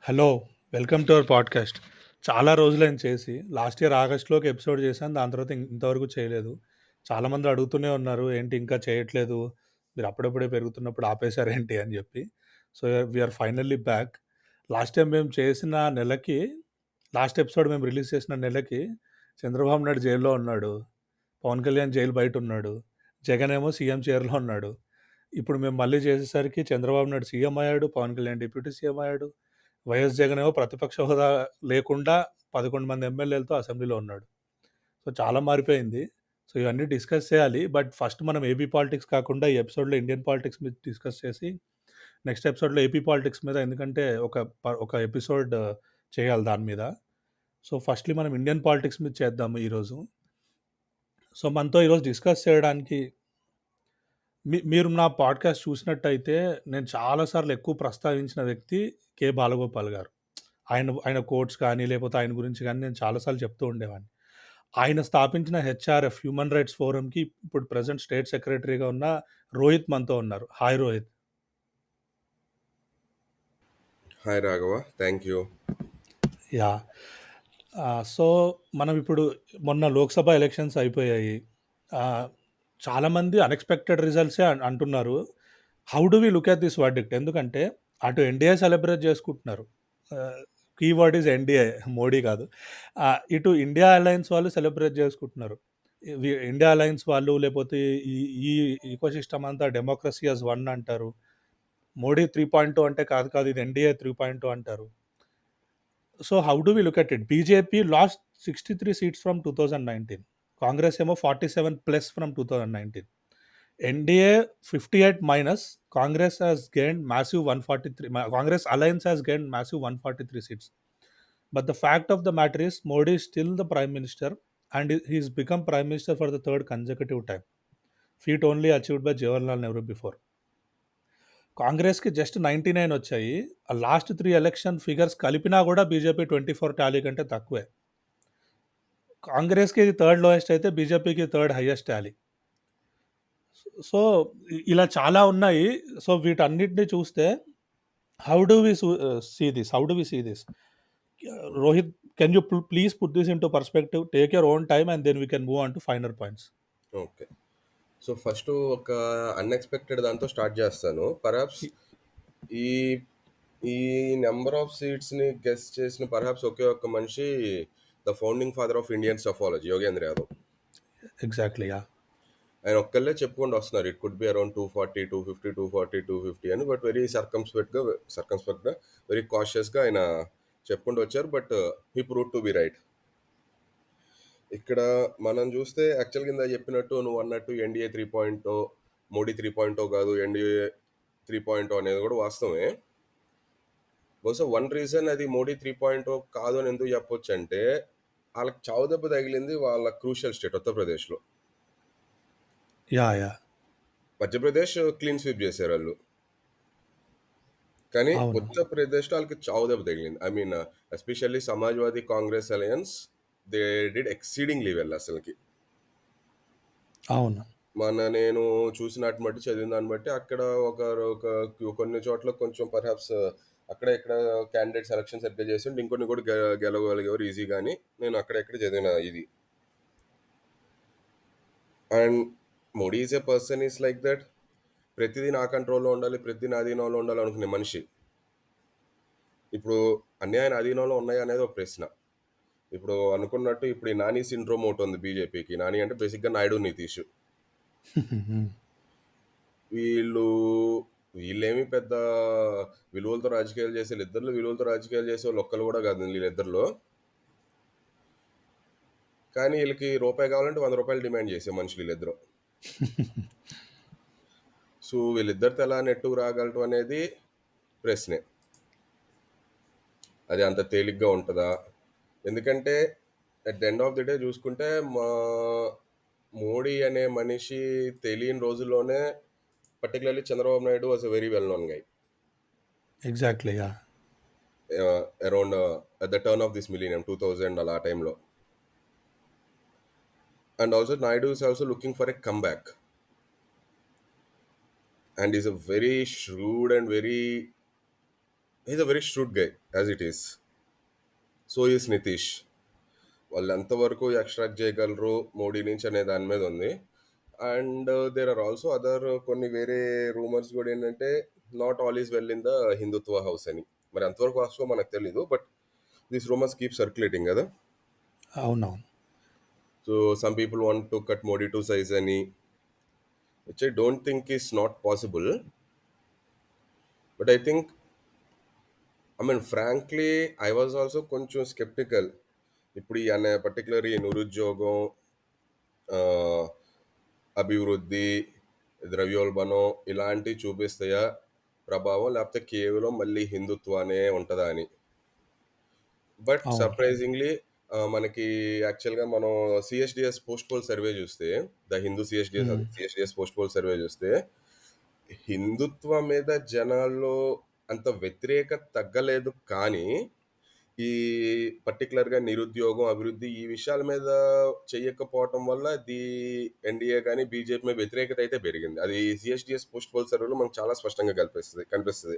Hello! Welcome to our podcast. చాలా రోజులైంది చేసి. లాస్ట్ ఇయర్ ఆగస్ట్‌లో ఒక ఎపిసోడ్ చేశాను. దాని తర్వాత ఇంతవరకు చేయలేదు. చాలామంది అడుగుతూనే ఉన్నారు. ఏంటి ఇంకా చేయట్లేదు? మీరు అప్పుడప్పుడే పెరుగుతున్నప్పుడు ఆపేసారేంటి అని జెప్పి. So, we are finally back. Last time మేము చేసిన నెలకి లాస్ట్ ఎపిసోడ్ మేము రిలీజ్ చేసిన నెలకి చంద్రబాబు నాయుడు జైల్‌లో ఉన్నాడు. పవన్ కళ్యాణ్ జైలు బయటున్నాడు. జగన్ ఏమో సీఎం చైర్‌లో ఉన్నాడు. ఇప్పుడు మేము మళ్ళీ చేసేసరికి చంద్రబాబు నాయుడు సీఎం అయ్యాడు. పవన్ కళ్యాణ్ డిప్యూటీ సీఎం అయ్యాడు. వైఎస్ జగన్ ఏమో ప్రతిపక్ష హోదా లేకుండా 11 మంది ఎమ్మెల్యేలతో అసెంబ్లీలో ఉన్నాడు. సో, చాలా మారిపోయింది. సో, ఇవన్నీ డిస్కస్ చేయాలి. బట్ ఫస్ట్ మనం ఏపీ పాలిటిక్స్ కాకుండా ఈ ఎపిసోడ్‌లో ఇండియన్ పాలిటిక్స్ మీద డిస్కస్ చేసి, నెక్స్ట్ ఎపిసోడ్‌లో ఏపీ పాలిటిక్స్ మీద ఎందుకంటే ఒక ఎపిసోడ్ చేయాలి దాని మీద. సో, ఫస్ట్‌లీ మనం ఇండియన్ పాలిటిక్స్ మీద చేద్దాము ఈరోజు. సో, మనతో ఈరోజు డిస్కస్ చేయడానికి మీరు నా పాడ్‌కాస్ట్ చూసినట్టయితే నేను చాలా సార్లు ఎక్కువ ప్రస్తావించిన వ్యక్తి కె. బాలగోపాల్ గారు. ఆయన ఆయన కోట్స్ కానీ, లేపోతే ఆయన గురించి గానీ నేను చాలా సార్లు చెప్తూ ఉండేవాడిని. ఆయన స్థాపించిన హెచ్ఆర్ఎఫ్ హ్యూమన్ రైట్స్ ఫోరమ్‌కి ఇప్పుడు ప్రెజెంట్ స్టేట్ సెక్రటరీగా ఉన్న రోహిత్ మనతో ఉన్నారు. Hi Rohit. Hi Raghava, thank you. Yeah! So, మనం ఇప్పుడు మొన్న లోక్‌సభ ఎలక్షన్స్ అయిపోయాయి. ఆహ్, చాలామంది అన్‌ఎక్స్‌పెక్టెడ్ రిజల్ట్సే అంటున్నారు. How do we look at this verdict? ఎందుకంటే అటు ఎన్‌డీఏ సెలబ్రేట్ చేసుకుంటున్నారు. ఆహ్, కీవర్డ్ ఈస్ ఎన్‌డీఏ మోడీ కాదు. ఇటు ఇండియా అలయన్స్ వాళ్ళు సెలబ్రేట్ చేసుకుంటున్నారు. ఇండియా అలయన్స్ వాళ్ళు లేపోతే ఈ ఈ ఇకోసిస్టమ్ అంతా డెమోక్రసీ యాస్ వన్ అంటారు. మోడీ 3.0 అంటే కాదు కాదు ఇది ఎన్‌డీఏ 3.0 అంటారు. So, how do we look at it? BJP lost 63 seats from 2019. Congress ఏమో 47 plus from 2019. NDA 58 minus Congress has gained massive 143 Congress alliance has gained massive 143 seats. But the fact of the matter is Modi is still the prime minister and he's become prime minister for the third consecutive time. Feat only achieved by Jawaharlal Nehru before. కాంగ్రెస్‌కి just 99 వచ్చాయి. ఆ last 3 election figures కలిపినా గూడా BJP 24 Tally కంటే తక్కువే. కాంగ్రెస్‌కి ఇది third lowest అయితే బీజేపీకి థర్డ్ హైయెస్ట్ టాలీ. సో, ఇలా చాలా ఉన్నాయి. సో, వీటన్నిటిని చూస్తే how do we see this? How do we see this? Rohit, can you please put this into perspective? Take your own time and then we can move on to finer points. Okay. So first ఒక unexpected దాంతో start చేస్తాను. Perhaps Y- ఈ ఈ number of సీట్స్ని guess చేసిన perhaps ఒకే ఒక్క మనిషి, the founding father of Indian psephology Yogendra Yadav. Exactly, yeah. ఆయన ఒక్కళ్ళే చెప్పుకుంటూ వస్తున్నారు ఇట్ కుడ్ బి అరౌండ్ 240, 250, 240, 250 అని. బట్ వెరీ సర్కంస్పెక్ట్గా వెరీ కాషియస్గా ఆయన చెప్పుకుంటూ వచ్చారు. But he prove to be right. ఇక్కడ మనం చూస్తే యాక్చువల్గా కింద చెప్పినట్టు నువ్వు అన్నట్టు ఎన్డీఏ 3.0, మోడీ 3.0 కాదు, ఎన్డీఏ 3.0 అనేది కూడా వాస్తవమే. బహుశా వన్ రీజన్ అది మోడీ 3.0 కాదు అని ఎందుకు చెప్పొచ్చు అంటే, వాళ్ళకి చావు దెబ్బ తగిలింది వాళ్ళ క్రూషియల్ స్టేట్ ఉత్తరప్రదేశ్లో. Yeah, yeah. Madhya Pradesh clean sweep చేశారు వాళ్ళు, కానీ అవును. ఉత్తరప్రదేశ్లో వాళ్ళకి చావు దెబ్బ తగిలింది. I mean especially Samajwadi Congress alliance, they did exceedingly well అసలుకి. అవును. నేను చూసినట్టు బట్టి, చదివిన దాన్ని బట్టి అక్కడ ఒక ఒక కొన్ని చోట్ల కొంచెం పర్హాప్స్ అక్కడ ఇక్కడ క్యాండిడేట్ సెలక్షన్ సరిగ్గా చేసి ఉంటే ఇంకొన్ని కూడా గెలవగలిగేవారు ఈజీగా అని నేను అక్కడెక్కడ చదివిన ఇది. And Modi is a person is like that. ప్రతిదీ నా కంట్రోల్లో ఉండాలి, ప్రతిదీ నా అధీనంలో ఉండాలి అనుకునే మనిషి. ఇప్పుడు అన్నీ ఆయన అధీనంలో ఉన్నాయి అనేది ఒక ప్రశ్న. ఇప్పుడు అనుకున్నట్టు ఇప్పుడు ఈ నాని సిండ్రోమ్ ఒకటి ఉంది బీజేపీకి. నాని అంటే బేసిక్గా నాయుడు నితీష్. వీళ్ళు వీళ్ళేమి పెద్ద విలువలతో రాజకీయాలు చేసే ఇద్దరు, విలువలతో రాజకీయాలు చేసే వాళ్ళు ఒక్కరు కూడా కాదు వీళ్ళిద్దరిలో. కానీ వీళ్ళకి రూపాయి కావాలంటే 100 రూపాయలు డిమాండ్ చేసే మనుషులు వీళ్ళిద్దరు. సో వీళ్ళిద్దరితో ఎలా నెట్టుకు రాగలటం అనేది ప్రశ్నే. అది అంత తేలిగ్గా ఉంటుందా? ఎందుకంటే at the end of the day చూసుకుంటే మా మోడీ అనే మనిషి తెలియని రోజుల్లోనే, particularly Chandrababu Naidu was a very well known guy Exactly, yeah. Around at the turn off this millennium 2000 అలా ఆ టైంలో. And also Naidu is also looking for a comeback, and is a very shrewd and very he's a very shrewd guy as it is. So is Nitish. వాళ్ళు ఎంతవరకు extract చేయగలరు మోడీ నుంచి అనే దాని మీద ఉంది. And there are also other కొన్ని వేరే రూమర్స్ కూడా ఏంటంటే not all is well in the Hindutva house అని. మరి ఎంతవరకు వాస్తవం మనకు తెలీదు, but these rumours keep circulating కదా. అవునవును. So some people want to cut Modi to size అని, which I don't think is not possible. But I mean frankly I was also కొంచెం స్కెప్టికల్. ఇప్పుడు ఈ అనే పర్టికులర్ ఈ నిరుద్యోగం, ఆ, అభివృద్ధి, ద్రవ్యోల్బణం ఇలాంటివి చూపిస్తాయా ప్రభావం, లేకపోతే కేవలం మళ్ళీ హిందుత్వానే ఉంటుందా అని. బట్ అవును. సర్ప్రైజింగ్లీ మనకి యాక్చువల్గా మనం సిఎస్డిఎస్ పోస్ట్ పోల్ సర్వే చూస్తే, ద హిందూ సిఎస్డిఎస్ హ్మ్. సిఎస్డిఎస్ పోస్ట్ పోల్ సర్వే చూస్తే హిందుత్వం మీద జనాల్లో అంత వ్యతిరేకత తగ్గలేదు, కానీ ఈ పర్టికులర్‌గా నిరుద్యోగం, అభివృద్ధి ఈ విషయాల మీద చెయ్యకపోవటం వల్ల ఎన్‌డీఏ గాని, బీజేపీ మీద వ్యతిరేకత అయితే పెరిగింది. అది సీఎస్‌డీఎస్ పోస్ట్ పోల్ సర్వేలో మనకు చాలా స్పష్టంగా కనిపిస్తది.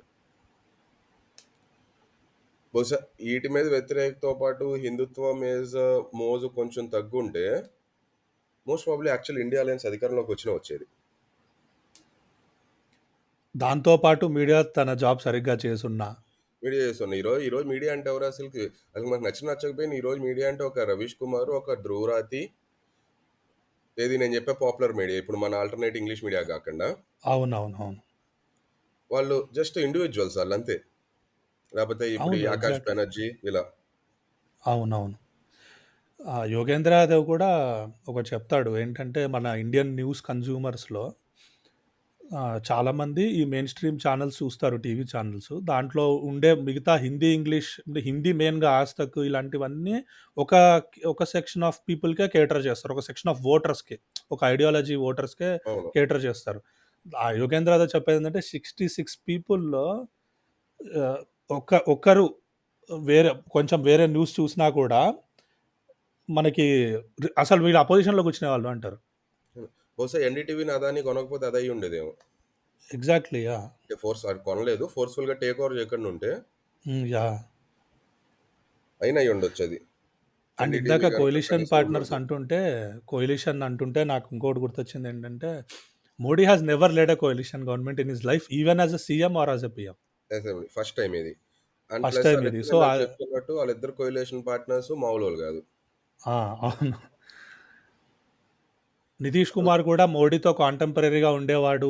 బహుశా ఈటి మీద వ్యతిరేకతతో పాటు హిందుత్వం మీద మోజు కొంచెం తగ్గుంటే most probably actual India alliance అధికారంలోకి వచ్చినా వచ్చేది. దాంతో పాటు మీడియా తన జాబ్ సరిగ్గా చేసున్నా. మీడియా చేస్తున్నా. ఈరోజు మీడియా అంటే ఎవరు అసలుకి? అసలు మనకు నచ్చకపోయినా ఈరోజు మీడియా అంటే ఒక రవీష్ కుమార్, ఒక ధ్రువరాతి, ఏది నేను చెప్పే పాపులర్ మీడియా, ఇప్పుడు మన ఆల్టర్నేట్ ఇంగ్లీష్ మీడియా కాకుండా, అవునవునవును. వాళ్ళు జస్ట్ ఇండివిజువల్స్ వాళ్ళు అంతే. లేకపోతే ఇప్పుడు ఈ అవును. ఆకాష్ ఎగ్జాక్ట్‌లీ. బెనర్జీ ఇలా. అవునవును. యోగేంద్ర యాదవ్ కూడా ఒకటి చెప్తాడు. ఏంటంటే, మన ఇండియన్ న్యూస్ కన్జ్యూమర్స్‌లో చాలామంది ఈ మెయిన్ స్ట్రీమ్ ఛానెల్స్ చూస్తారు, టీవీ ఛానెల్స్. దాంట్లో ఉండే మిగతా హిందీ, ఇంగ్లీష్ అంటే హిందీ మెయిన్‌గా 'ఆజ్ తక్' ఇలాంటివన్నీ ఒక ఒక సెక్షన్ ఆఫ్ పీపుల్‌కే కేటర్ చేస్తారు. ఒక సెక్షన్ ఆఫ్ వోటర్స్‌కి, ఒక ఐడియాలజీ వోటర్స్‌కే అవును. కేటర్ చేస్తారు. యోగేంద్ర యాదవ్ చెప్పేదేంటంటే 66 పీపుల్‌లో ఆహ్, ఒక్కరు కొంచెం వేరే న్యూస్ చూసినా కూడా మనకి అసలు వీళ్ళు అపోజిషన్‌లో కూర్చునేవాళ్ళు అంటారు. బహుశా ఎన్డీటీవీని అదాని కొనకపోతే అది అయ్యి ఉండేదేమో. ఎగ్జాక్ట్‌లీ. యాహ్! అంటే అది కొనలేదు. ఫోర్స్‌ఫుల్‌గా టేక్ ఓవర్ చేయకుండా ఉంటే హ్మ్. యాహ్! అయినా అయ్యి ఉండొచ్చు అది. అండ్ ఎన్డీటీవీ ఇందాక గనుక కోయలిషన్ కనీసం పార్ట్నర్స్ ఉండుంటే. అంటుంటే నాకు ఇంకోటి గుర్తొచ్చిందేంటంటే, Modi has never led a coalition government in his life even as a CM or as a PM. Assembly first time ఇది. అండ్ ఫస్ట్ ప్లస్ టైమ్ ఇది. ఆళ్ళిద్దరు సో, ఇందాక చెప్పుకున్నట్టు ఆళ్ళిద్దరు కొయిలేషన్ పార్ట్నర్స్ మామూలోళ్ళు కాదు. ఆ! అవును. నితీష్ కుమార్ కూడా మోడీతో కాంటెంపరరీగా ఉండేవాడు.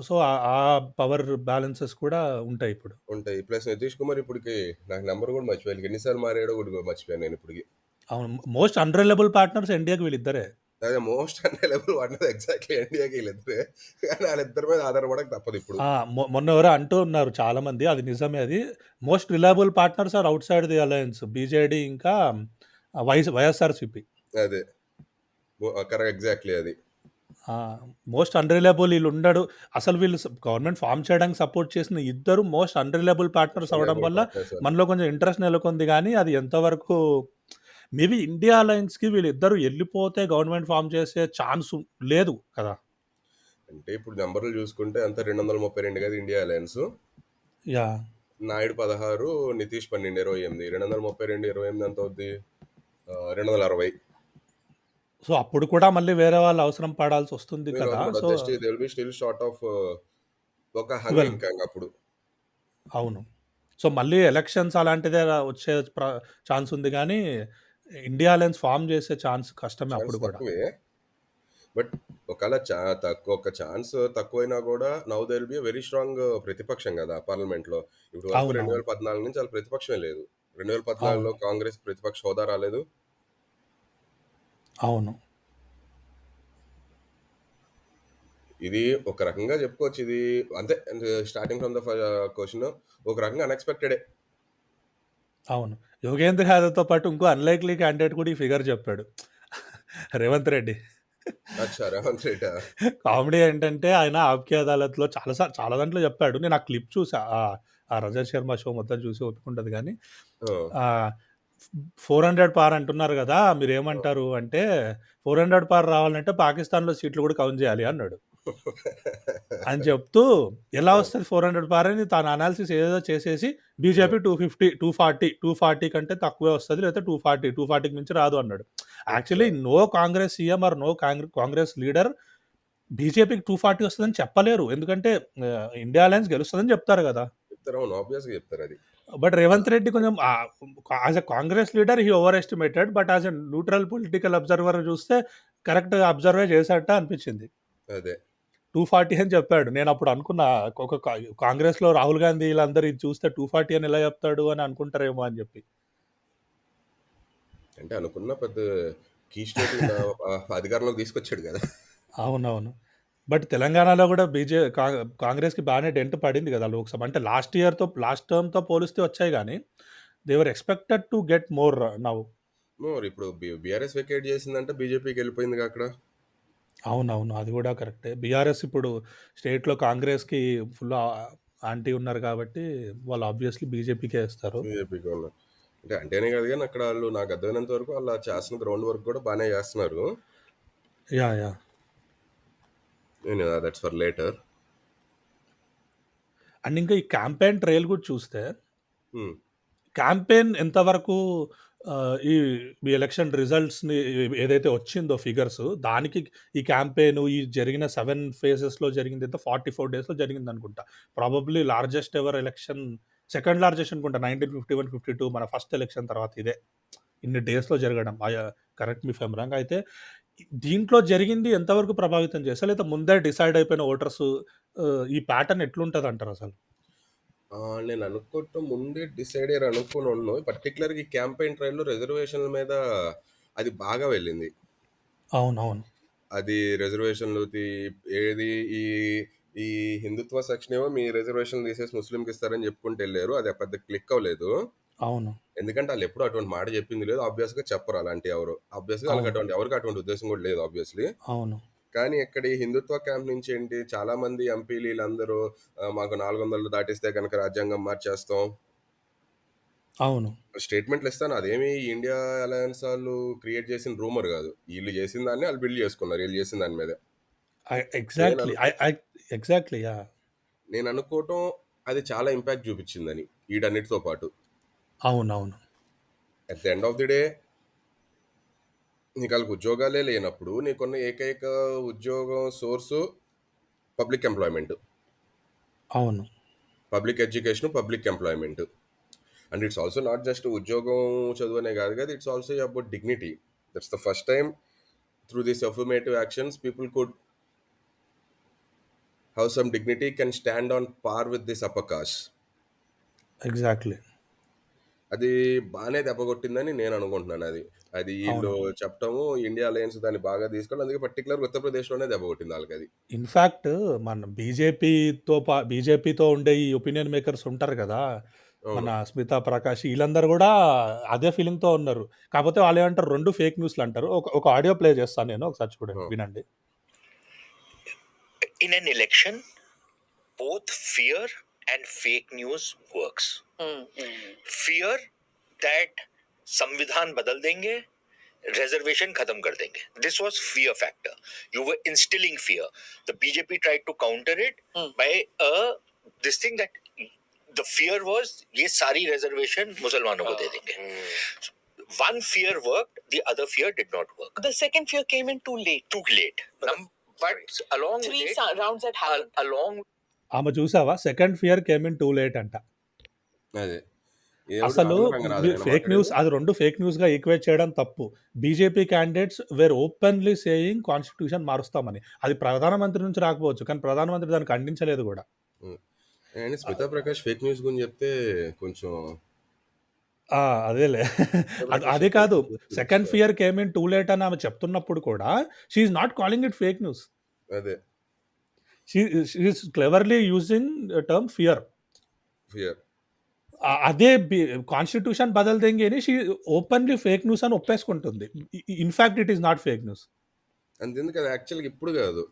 సో, ఆ పవర్ బ్యాలెన్సెస్ కూడా ఉంటాయి ఇప్పుడు. ఉంటాయి. ప్లస్ నితీష్ కుమార్ ఇప్పటికి నాకు నంబర్ కూడా మర్చిపోయాను. ఎన్ని సార్లు మారాడో కూడా మర్చిపోయాను నేను ఇప్పటికి. అవును. మోస్ట్ అన్‌రిలయబుల్ పార్ట్నర్స్ ఎన్‌డీఏకి వీళ్ళిద్దరే. అదే మోస్ట్ అన్‌రిలయబుల్ వాడినది ఎగ్జాక్ట్‌లీ ఎన్‌డీఏకి ఈళ్ళిద్దరే. కానీ ఆళ్ళిద్దరి మీద ఆధారపడక తప్పదిప్పుడు. ఆ! మొన్న ఎవరో అంటూ ఉన్నారు చాలామంది. అది నిజమే అది. Most reliable partners are outside the alliance. BJD ఇంకా వైఎస్ఆర్‌సీపీ. అదే. ఎగ్జాక్ట్‌లీ అది. ఆ! మోస్ట్ అన్‌రిలయబుల్ ఈళ్ళుండడు. అసలు వీళ్ళు గవర్నమెంట్ ఫార్మ్ చేయడానికి సపోర్ట్ చేసిన ఇద్దరు మోస్ట్ అన్‌రిలయబుల్ పార్ట్నర్స్ అవ్వడం అన్‌రిలయబుల్ వల్ల పార్ట్నర్స్ వాళ్ళు. మనలో కొంచెం ఇంట్రెస్ట్ నెలకొంది గానీ, అది ఎంతవరకు మేబీ ఇండియా అలయన్స్‌కి వీళ్ళిద్దరూ ఎళ్ళిపోతే గవర్నమెంట్ ఫార్మ్ చేసే ఛాన్స్ లేదు కదా! అంటే ఇప్పుడు నంబర్‌లు చూసుకుంటే అంతా 232 కదా India alliance. Yeah! Naidu 16, Nitish 12, 28. 232, 28 ఎంతవుద్ది? 260. So, అప్పుడు కూడా మళ్ళీ వేరే వాళ్ళు అవసరం పడాల్సొస్తుంది మీరు కదా! అసలు so, just they will be still short of ఒక హంగ్ 12 ఇంకా అప్పుడు. అవును. సో, మళ్ళీ ఎలక్షన్స్ అలాంటిదే వచ్చే ఛాన్స్ ఉంది గానీ, ఇండియా అలయన్స్ ఫార్మ్ చేసే ఛాన్స్ కష్టమే ఛాన్స్ అప్పుడు కూడా. తక్కువే. బట్ ఒకవేళ ఒక ఛాన్స్ తక్కువైనా కూడా now there will be very strong ప్రతిపక్షం కదా పార్లమెంట్‌లో. ఇప్పటి వరకు అవునవును. 2014 నుంచి ఆళ్ళ ప్రతిపక్షమే లేదు. అవును. 2014లో కాంగ్రెస్ ప్రతిపక్ష హోదా రాలేదు. అవును. ఇది ఒక రకంగా చెప్పుకోవచ్చు. ఇది అంతే స్టార్టింగ్ ఫ్రమ్ ద క్వెషన్ ఒక రకంగా అన్‌ఎక్స్‌పెక్టెడే. అవును. యోగేంద్ర యాదవ్‌తో పాటు ఇంకో అన్‌లైక్లీ క్యాండిడేట్ కూడా ఈ ఫిగర్ చెప్పాడు. రేవంత్ రెడ్డి. అచ్చా! రేవంత్ రెడ్డా? కామెడీ ఏంటంటే ఆయన 'ఆప్‌కి అదాలత్‌లో' చాలా దాంట్లో చెప్పాడు. నేను ఆ క్లిప్ చూసా. ఆ 'రజత్ శర్మ' షో మొత్తం చూసి ఓపికుంటది గానీ, ఆ! ఆహ్, 400 పార్ అంటున్నారు గదా! ఆ! మీరేమంటారు అంటే, 400 పార్ రావాలంటే పాకిస్తాన్‌లో సీట్లు కూడా కౌంట్ జేయాలి అన్నాడు. అని చెప్తూ ఎలా ఆ! వస్తది 400 పార్ అని తన అనాలిసిస్ ఏదేదో చేసేసి ఆ! బీజేపీ 250, 240 కంటే తక్కువే వస్తది. లేకపోతే 240కి మించి రాదు అన్నాడు. అచ్చా! Actually no Congress CM or no Congress leader బీజేపీకి 240 వస్తదని చెప్పలేరు. ఎందుకంటే ఇండియా అలయన్స్ గెలుస్తదని చెప్తారు గదా! చెప్తారు. అవును. ఆబ్వియస్‌గా చెప్తారది. బట్ ఆ! రేవంత్ రెడ్డి కొంచెం as a Congress leader he overestimated. But as a neutral political observer చూస్తే కరెక్ట్‌గా అబ్జర్వే చేశాట అనిపించింది. అదే. 240 అని చెప్పాడు. నేనప్పుడు అనుకున్నా ఒక కాంగ్రెస్‌లో రాహుల్ గాంధీ ఈళ్ళందరూ ఇది చూస్తే 240 అని ఎలా చెప్తాడు అని అనుకుంటారేమో అని చెప్పి. అంటే అనుకున్న పెద్ద కీ స్టేట్‌ని అధికారంలోకి తీసుకొచ్చాడు గదా! అవునవును. బట్ తెలంగాణలో గూడా కాంగ్రెస్‌కి బానే డెంట్ పడింది గదా! లోక్‌సభ. అంటే లాస్ట్ టర్మ్‌తో పోలిస్తే వచ్చాయి గానీ, they were expected to get more now. మరిప్పుడు బీఆర్ఎస్ వెకేట్ చేసిందంటే బీజేపీకెళ్ళిపోయిందిగా అక్కడ. అవునవును. అది గూడా కరెక్టే. బీఆర్ఎస్ ఇప్పుడు స్టేట్‌లో కాంగ్రెస్‌కి ఫుల్ యాంటీ ఉన్నారు కాబట్టి, వాళ్ళు ఆబ్వియస్‌లీ బీజేపీకే ఏస్తారు. బీజేపీకి ఉన్నారు. అంటే అంటేనే కాదు గానీ అక్కడ ఆళ్ళు నాకు అర్థమైనంత వరకు ఆళ్ళు చేస్తున్న గ్రౌండ్ వర్క్ కూడా బానే చేస్తున్నారు. యాహ్! నేను దట్స్ ఫర్ లేటర్. అండ్ ఇంకా ఈ క్యాంపెయిన్ ట్రైల్ గూడా చూస్తే హ్మ్. క్యాంపెయిన్ ఎంతవరకు ఈ ఈ ఎలక్షన్ రిజల్ట్స్‌ని ఏదైతే వచ్చిందో ఫిగర్స్ దానికి ఈ క్యాంపెయిన్ ఈ జరిగిన 7 ఫేజెస్‌లో జరిగిందైతే 44 డేస్‌లో జరిగిందనుకుంటా. Probably largest ever election second largest అనుకుంటా 1951, 52 మన ఫస్ట్ ఎలక్షన్ తర్వాత ఇదే. ఇన్ని డేస్‌లో జరగడం. Correct me if I am wrong. అయితే దీంట్లో జరిగింది ఎంతవరకు ప్రభావితం చేస్తది? లేకపోతే ముందే డిసైడ్ అయిపోయిన వోటర్స్ ఈ ప్యాటర్న్ ఎట్లుంటదంటారసలు? నేను అనుకోవటం ముందే డిసైడ్ అయ్యారు అనుకోనున్నాను. పర్టిక్యులర్‌గా ఈ క్యాంపెయిన్ ట్రైల్‌లో రిజర్వేషన్‌ల మీద అది బాగా వెళ్ళింది. అవునవును. అది రిజర్వేషన్‌లు ఏది ఈ ఈ హిందుత్వ సెక్షన్ ఏమో మీ రిజర్వేషన్‌లు తీసేసి ముస్లింకి ఇస్తారని చెప్పుకుంటూ ఎళ్లారు. అది పెద్ద క్లిక్ అవ్వలేదు. అవును. ఎందుకంటే ఆళ్ళెప్పుడు అటువంటి మాట చెప్పింది లేదు. ఆబ్వియస్‌గా చెప్పరు అలాంటియి ఎవరు. ఆబ్వియస్‌గా ఆళ్ళకి అవును. ఎవరికీ అటువంటి ఉద్దేశ్యం కూడా లేదు ఆబ్వియస్‌లీ. అవును. కానీ ఇక్కడ ఈ హిందుత్వ క్యాంప్ నుంచి ఏంటి చాలామంది ఎంపీలు ఈళ్ళందరూ మాకు 400 దాటిస్తే గనక రాజ్యాంగం మార్చేస్తాం. అవును. స్టేట్మెంట్లు ఇస్తాను. అదేమి ఇండియా అలయన్స్ ఆళ్ళు క్రియేట్ చేసిన రూమర్ గాదు. ఈళ్ళు చేసిన దాన్ని ఆళ్ళు బిల్డ్ చేసుకున్నారు. ఈళ్ళు చేసిన దాని మీదే. ఎగ్జాక్ట్‌లీ. నేననుకో ఎగ్జాక్ట్‌లీ. యాహ్! నేననుకోవటం అది చాలా ఇంపాక్ట్ చూపిచ్చిందని ఈటన్నిటితో పాటు. అవునవును. At the end of the day నీకాళ్ళకి ఉద్యోగాలే లేనప్పుడు నీకున్న ఏకైక ఉద్యోగం సోర్సు పబ్లిక్ ఎంప్లాయ్‌మెంట్. అవును. Public education, public employment. And it's also not just ఉద్యోగం, చదువనే గాదు గదా! It's also about dignity. That's the first time through this affirmative actions people could have some dignity, can stand on par with this upper cost. Exactly. అది బానే దెబ్బగొట్టిందని నేను అనుకుంటున్నాను అది. అది ఈళ్ళు అవును. చెప్పటము, ఇండియా అలయన్స్ దాన్ని బాగా తీసుకొని అందుకే పర్టిక్యులర్‌గా ఉత్తరప్రదేశ్‌లోనే దెబ్బగొట్టింది ఆళ్ళకది. ఇన్‌ఫాక్ట్ మన బీజేపీతో ఉండే ఈ ఒపీనియన్ మేకర్స్ ఉంటారు గదా! మన అవును. స్మితా ప్రకాష్ ఈళ్ళందరూ గూడా అదే ఫీలింగ్‌తో ఉన్నారు. కాపోతే వాళ్ళేమంటారు 2 ఫేక్ న్యూస్‌లంటారు. ఒక ఆడియో ప్లే చేస్తాను నేను. ఒకసారి చూడండి. ఆ! వినండి. In an election, both fear and fake news works. Fear that संविधान बदल देंगे, reservation खत्म कर देंगे. This was fear factor. You were instilling fear. The BJP tried to counter it by this thing that the fear was ये सारी reservation मुसलमानों को दे देंगे. One fear worked, the other fear did not work. The second fear came in too late. Too late. But along with Three it, rounds that happened. along ఆమె చూసావా? Second fear came in too late అంట. అదే. ఎవడు అసలు Raghava రంగనాథనేనా fake news మాట్లాడింది? అది 2 fake న్యూస్‌గా equate చేయడం తప్పు. BJP candidates were openly saying constitution మారుస్తామని. అది ప్రధానమంత్రి నుంచి రాకపోవచ్చు. కానీ ప్రధానమంత్రి దాన్ని ఖండించలేదు గూడా. హ్మ్. And Smita Prakash fake news గురించి చెప్తే కొంచెం ఆ! అదేలే. స్మితా ప్రకాష్ అదే చెప్పే కాదు. ఫేక్ న్యూస్ గురించి second fear came in too late అని ఆమె చెప్తున్నప్పుడు కూడా she is not calling it fake news. అదే. She she is cleverly using term fear. Fear. అదే కాన్స్టిట్యూషన్ బదల్ దెంగే అని షీ ఓపెన్‌లీ ఫేక్ న్యూస్ అని ఒప్పేసుకుంటుంది. In fact it is not fake news. అంతెందుకు అది యాక్చువల్‌గా ఇప్పుడు గాదు.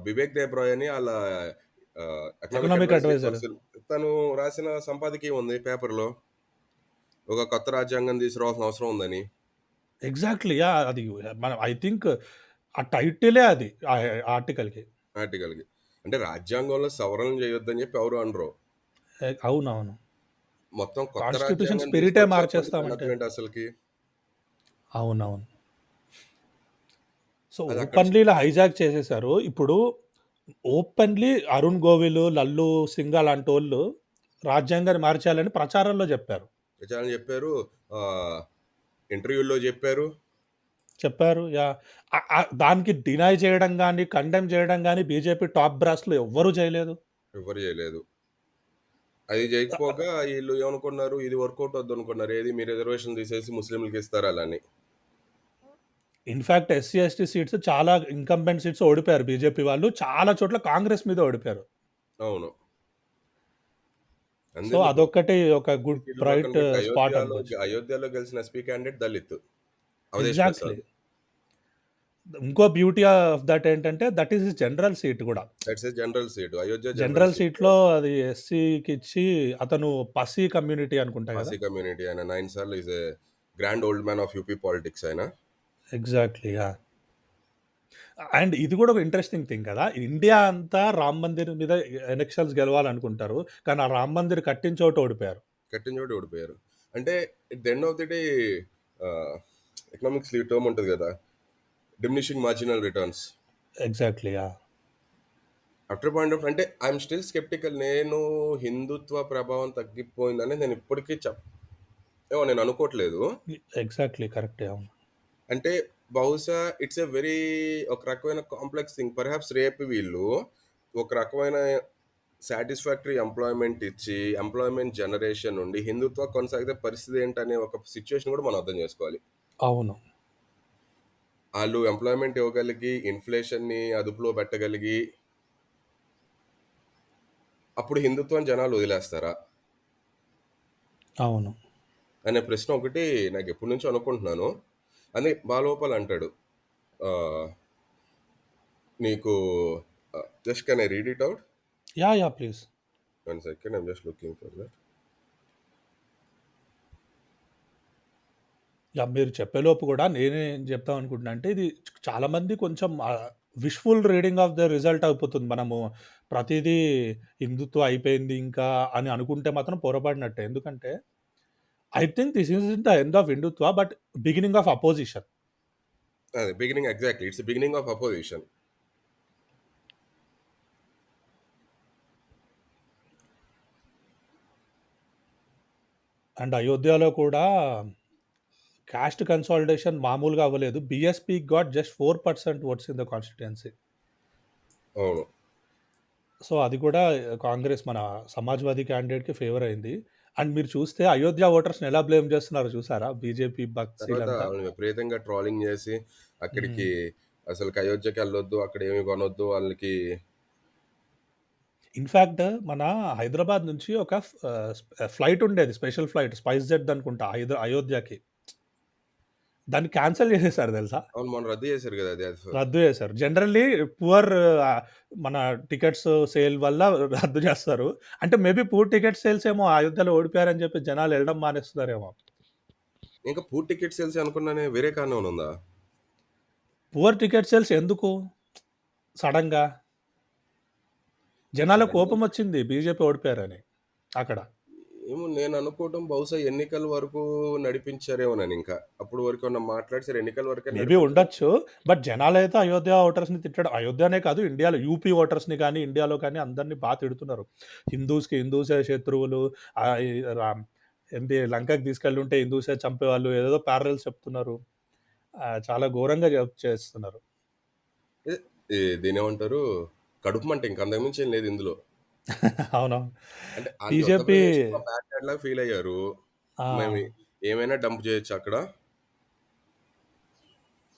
బిబేక్ దేబ్రాయ్ అని ఆళ్ళ economic economic advisory adviser. Council తను రాసిన సంపాదకీయం ఉంది పేపర్‌లో. ఒక కొత్త రాజ్యాంగం తీసుకురావాల్సిన అవసరం ఉందని. ఎగ్జాక్ట్‌లీ. యాహ్! అది మనం ఐ థింక్ ఆ టైటిలే అది. ఆ ఆర్టికల్‌కి. ఆర్టికల్‌కి. అంటే రాజ్యాంగంలో సవరణలు చేయొద్దని చెప్పి ఎవరు అనరు. అవునవును. మొత్తం కొత్త కాన్స్టిట్యూషన్ రాజ్యాంగం స్పిరిటే తీసుకొచ్చి అప్పటి మార్చేస్తామంటే. సన్నద్ధం ఏంటి అసలకి? అవునవును. సో, అది అక్కడ ఓపెన్‌లీ ఇలా హైజాక్ చేసేసారు. ఇప్పుడు ఓపెన్‌లీ అరుణ్ గోవిల్, లల్లు సింగ్ అలాంటోళ్ళు రాజ్యాంగాన్ని మార్చేయాలని ప్రచారంలో జెప్పారు. ప్రచారం చెప్పారు. ఆహ్, ఇంటర్వ్యూల్లో చెప్పారు. చెప్పారు. యాహ్! దానికి డినై చేయడం గాని, కండెమ్ చేయడం గాని బీజేపీ టాప్ బ్రాస్‌లో ఎవ్వరు చేయలేదు. ఎవ్వరు చేయలేదు. అది చేయకపోగా ఈళ్ళు ఏమనుకున్నారు, ఇది వర్కౌట్ అవుద్దనుకున్నారు. ఏది మీ రిజర్వేషన్ తీసేసి ముస్లింలకి ఇస్తారు అలా అని. ఇన్‌ఫాక్ట్ ఎస్సీ, ఎస్టీ సీట్స్ చాలా ఇంకంబెంట్ సీట్స్ ఓడిపోయారు బీజేపీ వాళ్ళు. చాలా చోట్ల కాంగ్రెస్ మీద ఓడిపోయారు. అవును. సో, అంతెందుకు అదొక్కటి ఒక గుడ్ సీట్లు పక్కన బ్రైట్ పెడితే స్పాట్ అనుకోవచ్చు. అయోధ్యలో గెలిచిన SP candidate Dalit. Awadhesh exactly. Prasad. ఇంకో బ్యూటీ ఆఫ్ దట్ ఏంటంటే that is his general seat గూడా. That's a general seat. Ayodhya general general seat. సీట్‌లో అది ఎస్సీకిచ్చి అతను పసీ కమ్యూనిటీ అనుకుంటా గదా! పాసీ కమ్యూనిటీ ఆయన 9 సార్లు is a grand old man of UP politics ఆయన. ఎగ్జాక్ట్‌లీ. యాహ్! అండ్ ఇది గూడా ఒక ఇంట్రెస్టింగ్ థింగ్ కదా! ఇండియా అంతా రామ్ మందిర్ మీద ఎలక్షన్స్ గెలవాలనుకుంటారు. కానీ ఆ రామ్ మందిర్ కట్టిన చోట ఓడిపోయారు. కట్టిన చోట ఓడిపోయారు. అంటే at the end of the day ఎకనామిక్స్‌లో ఈ టర్మ్ ఉంటది గదా! Diminishing marginal returns. Exactly. Yeah! After point of అంటే ఐఎమ్ స్టిల్ స్కెప్టికల్. నేను హిందుత్వ ప్రభావం తగ్గిపోయిందని నేను ఇప్పటికీ ఏమో నేను అనుకోవట్లేదు. ఎగ్జాక్ట్‌లీ కరెక్టే. అవును. అంటే బహుశా ఇట్స్ ఎ వెరీ ఒక రకమైన కాంప్లెక్స్ థింగ్. పర్హాప్స్ రేపు వీళ్ళు ఒక రకమైన సాటిస్ఫాక్టరీ ఎంప్లాయ్‌మెంట్ ఇచ్చి, ఎంప్లాయ్‌మెంట్ జనరేషన్ నుండి హిందుత్వ కొనసాగితే పరిస్థితి ఏంటనే ఒక సిట్యుయేషన్ కూడా మనం అర్థం చేసుకోవాలి. అవును. ఆళ్ళు ఎంప్లాయ్‌మెంట్ ఇవ్వగలిగి, ఇన్‌ఫ్లేషన్‌ని అదుపులో పెట్టగలిగి, అప్పుడు హిందుత్వాన్ని జనాలు వదిలేస్తారా? అవును. అనే ప్రశ్న ఒకటి నాకెప్పటి నుంచో అనుకుంటున్నాను. అని బాలోపల్ అంటాడు. ఆహ్, నీకు just can I read it out? Yeah! Yeah! Please. 1 second I'm just looking for that. Yeah! మీరు చెప్పేలోపు గూడా నేనేం చెప్దాం అనుకుంటున్నా అంటే ఇది చాలా మంది కొంచెం wishful reading of the result అయిపోతుంది. మనము ప్రతీదీ హిందుత్వ అయిపోయింది ఇంకా అని అనుకుంటే మాత్రం పొరపాడినట్టే. ఎందుకంటే I think this isn't the end of Hindutva but beginning of opposition. అదే beginning exactly. It's the beginning of opposition. And అయోధ్యలో కూడా కాస్ట్ కన్సాలిడేషన్ మామూలుగా అవ్వలేదు. BSP got just 4% votes in the constituency. అవును. సో, అది కూడా కాంగ్రెస్ మన సమాజ్‌వాదీ క్యాండిడేట్‌కి ఫేవర్ అయింది. అండ్ మీరు చూస్తే అయోధ్య ఓటర్స్‌ని ఎలా బ్లేమ్ చేస్తున్నారో చూసారా? బీజేపీ తర్వాత భక్తీలంతా. ఆళ్ళని విపరీతంగా ట్రోలింగ్ చేసి, హ్మ్. అక్కడికి అసలుకి అయోధ్యకెళ్ళొద్దు, అక్కడ ఏమి కొనొద్దు, ఆళ్ళకి ఇన్‌ఫాక్ట్ మన హైదరాబాద్ నుంచి ఒక ఫ్లైట్ ఉండేది. స్పెషల్ ఫ్లైట్ స్పైస్ జెట్ అనుకుంటా అయోధ్యకి. దాన్ని క్యాన్సెల్ చేసేసారు తెలుసా? అవును. మొన్న రద్దు చేశారు కదా! అది. అది రద్దు చేశారు. జనరల్లీ పూర్ మన టికెట్స్ సేల్ వల్ల రద్దు చేస్తారు. అంటే మేబీ పూర్ టికెట్ సేల్స్ ఏమో అయోధ్యలో ఓడిపోయారని చెప్పి జనాలు ఎళ్ళడం మానేస్తున్నారేమో. ఇంకా పూర్ టికెట్ సేల్స్ అనుకున్నానే వేరే కారణం ఏమైనా ఉందా? పూర్ టికెట్ సేల్స్ ఎందుకు సడెన్‌గా? జనాలకు సడెన్‌గా కోపమొచ్చింది బీజేపీ ఓడిపోయారని అక్కడ. ఏమో నేను అనుకోవటం బహుశా ఎన్నికల వరకు నడిపించారేమోనని ఇంకా. అప్పటి వరకు ఏమన్నా మాట్లాడి సరే ఎన్నికల వరకే మేబీ నడిపిద్దాం. ఉండొచ్చు. బట్ జనాలైతే అయోధ్య ఓటర్స్‌ని తిట్టడం అయోధ్యనే కాదు ఇండియాలో యూపీ ఓటర్స్‌ని గాని, ఇండియాలో కానీ అందరిని తిడుతున్నారు. హిందూసే శత్రువులు ఈ రామ్ ఏంటి లంకకి తీసుకెళ్ళుంటే హిందూసే చంపేవాళ్ళు ఏదేదో పారలెల్స్ చెప్తున్నారు. చాలా ఘోరంగా చేస్తున్నారు. ఏ దీన్నేమంటారు? కడుపు మంట ఇంక అంతకు మించి ఏం లేదు ఇందులో. అవునవును. అంటే ఆళ్ళు బీజేపీ ఉత్తరప్రదేశ్ ఒక బ్యాక్ యార్డ్ లాగా ఫీల్ అయ్యారు. ఆ! మేము ఏమైనా డంప్ చేయొచ్చు అక్కడ.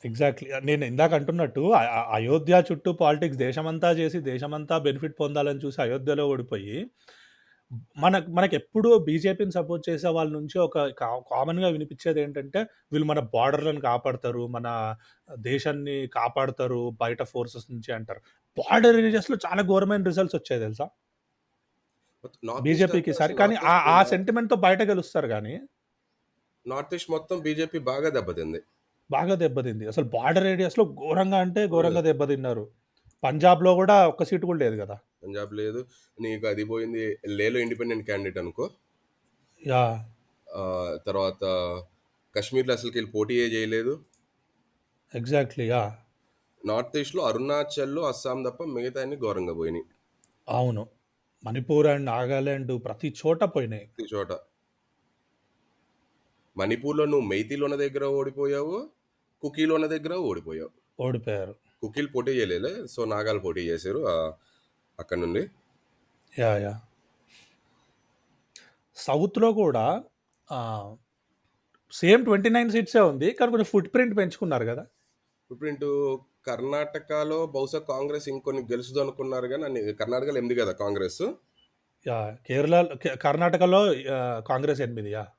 ఎగ్జాక్ట్‌లీ. నేను ఇందాక అంటున్నట్టు అయోధ్య చుట్టూ పాలిటిక్స్ దేశమంతా చేసి, దేశమంతా బెనిఫిట్ పొందాలని చూసి అయోధ్యలో ఓడిపోయి, మనకెప్పుడూ బీజేపీని సపోర్ట్ చేసే వాళ్ళ నుంచి ఒక కామన్‌గా వినిపిచ్చేదేంటంటే, వీళ్ళు మన బార్డర్‌లను కాపాడతారు, మన దేశాన్ని కాపాడతారు బయట ఫోర్సెస్ నుంచి అంటారు. బార్డర్ ఏరియాస్‌లో చాలా ఘోరమైన రిజల్ట్స్ వచ్చాయి తెలుసా? నార్త్ ఈస్ట్ బీజేపీకి అంతా ఈసారి. అసలు కానీ ఆ సెంటిమెంట్‌తో బయట గెలుస్తారు గానీ, నార్త్ ఈస్ట్ మొత్తం బీజేపీ బాగా దెబ్బతింది. బాగా దెబ్బతింది. అసలు బార్డర్ ఏరియాస్‌లో ఘోరంగా అంటే ఇప్పుడు ఘోరంగా దెబ్బతిన్నారు. పంజాబ్‌లో గూడా ఒక్క సీటు కూడా లేదు గదా! పంజాబ్ లేదు. నీకు అది పోయింది. లేలో ఇండిపెండెంట్ క్యాండిడేట్ అనుకో. యాహ్! తర్వాత కశ్మీర్‌లో అసలుకెళ్ళి పోటీయే చేయలేదు. ఎగ్జాక్ట్‌లీ. యాహ్! నార్త్ ఈస్ట్‌లో అరుణాచల్, అస్సాం తప్ప మిగతాయన్ని ఘోరంగా పోయినాయి. అవును. మణిపూర్ అండ్ నాగాలాండ్ ప్రతి చోట పోయినాయి. ప్రతి చోట. మణిపూర్‌లో నువ్వు మైతీలు ఉన్న దగ్గర ఓడిపోయావు. కుకీలు ఉన్న దగ్గర ఓడిపోయావు. ఓడిపోయారు. కుకీలు పోటీ చేయలేలే. సో, నాగాలు పోటీ చేశారు అక్కడ నుండి. యాహ్! సౌత్‌లో కూడా ఆహ్, సేమ్ 29 సీట్సే ఉంది. కానీ కొంచెం ఫుట్ ప్రింట్ పెంచుకున్నారు గదా! ఇప్పుడు ఇటు కర్ణాటకలో బహుశా కాంగ్రెస్ ఇంకొన్ని గెలుచుదనుకున్నారు గానీ కర్ణాటకలో 8 కదా కాంగ్రెస్. యాహ్! కర్ణాటకలో కాంగ్రెస్ 8 యాహ్!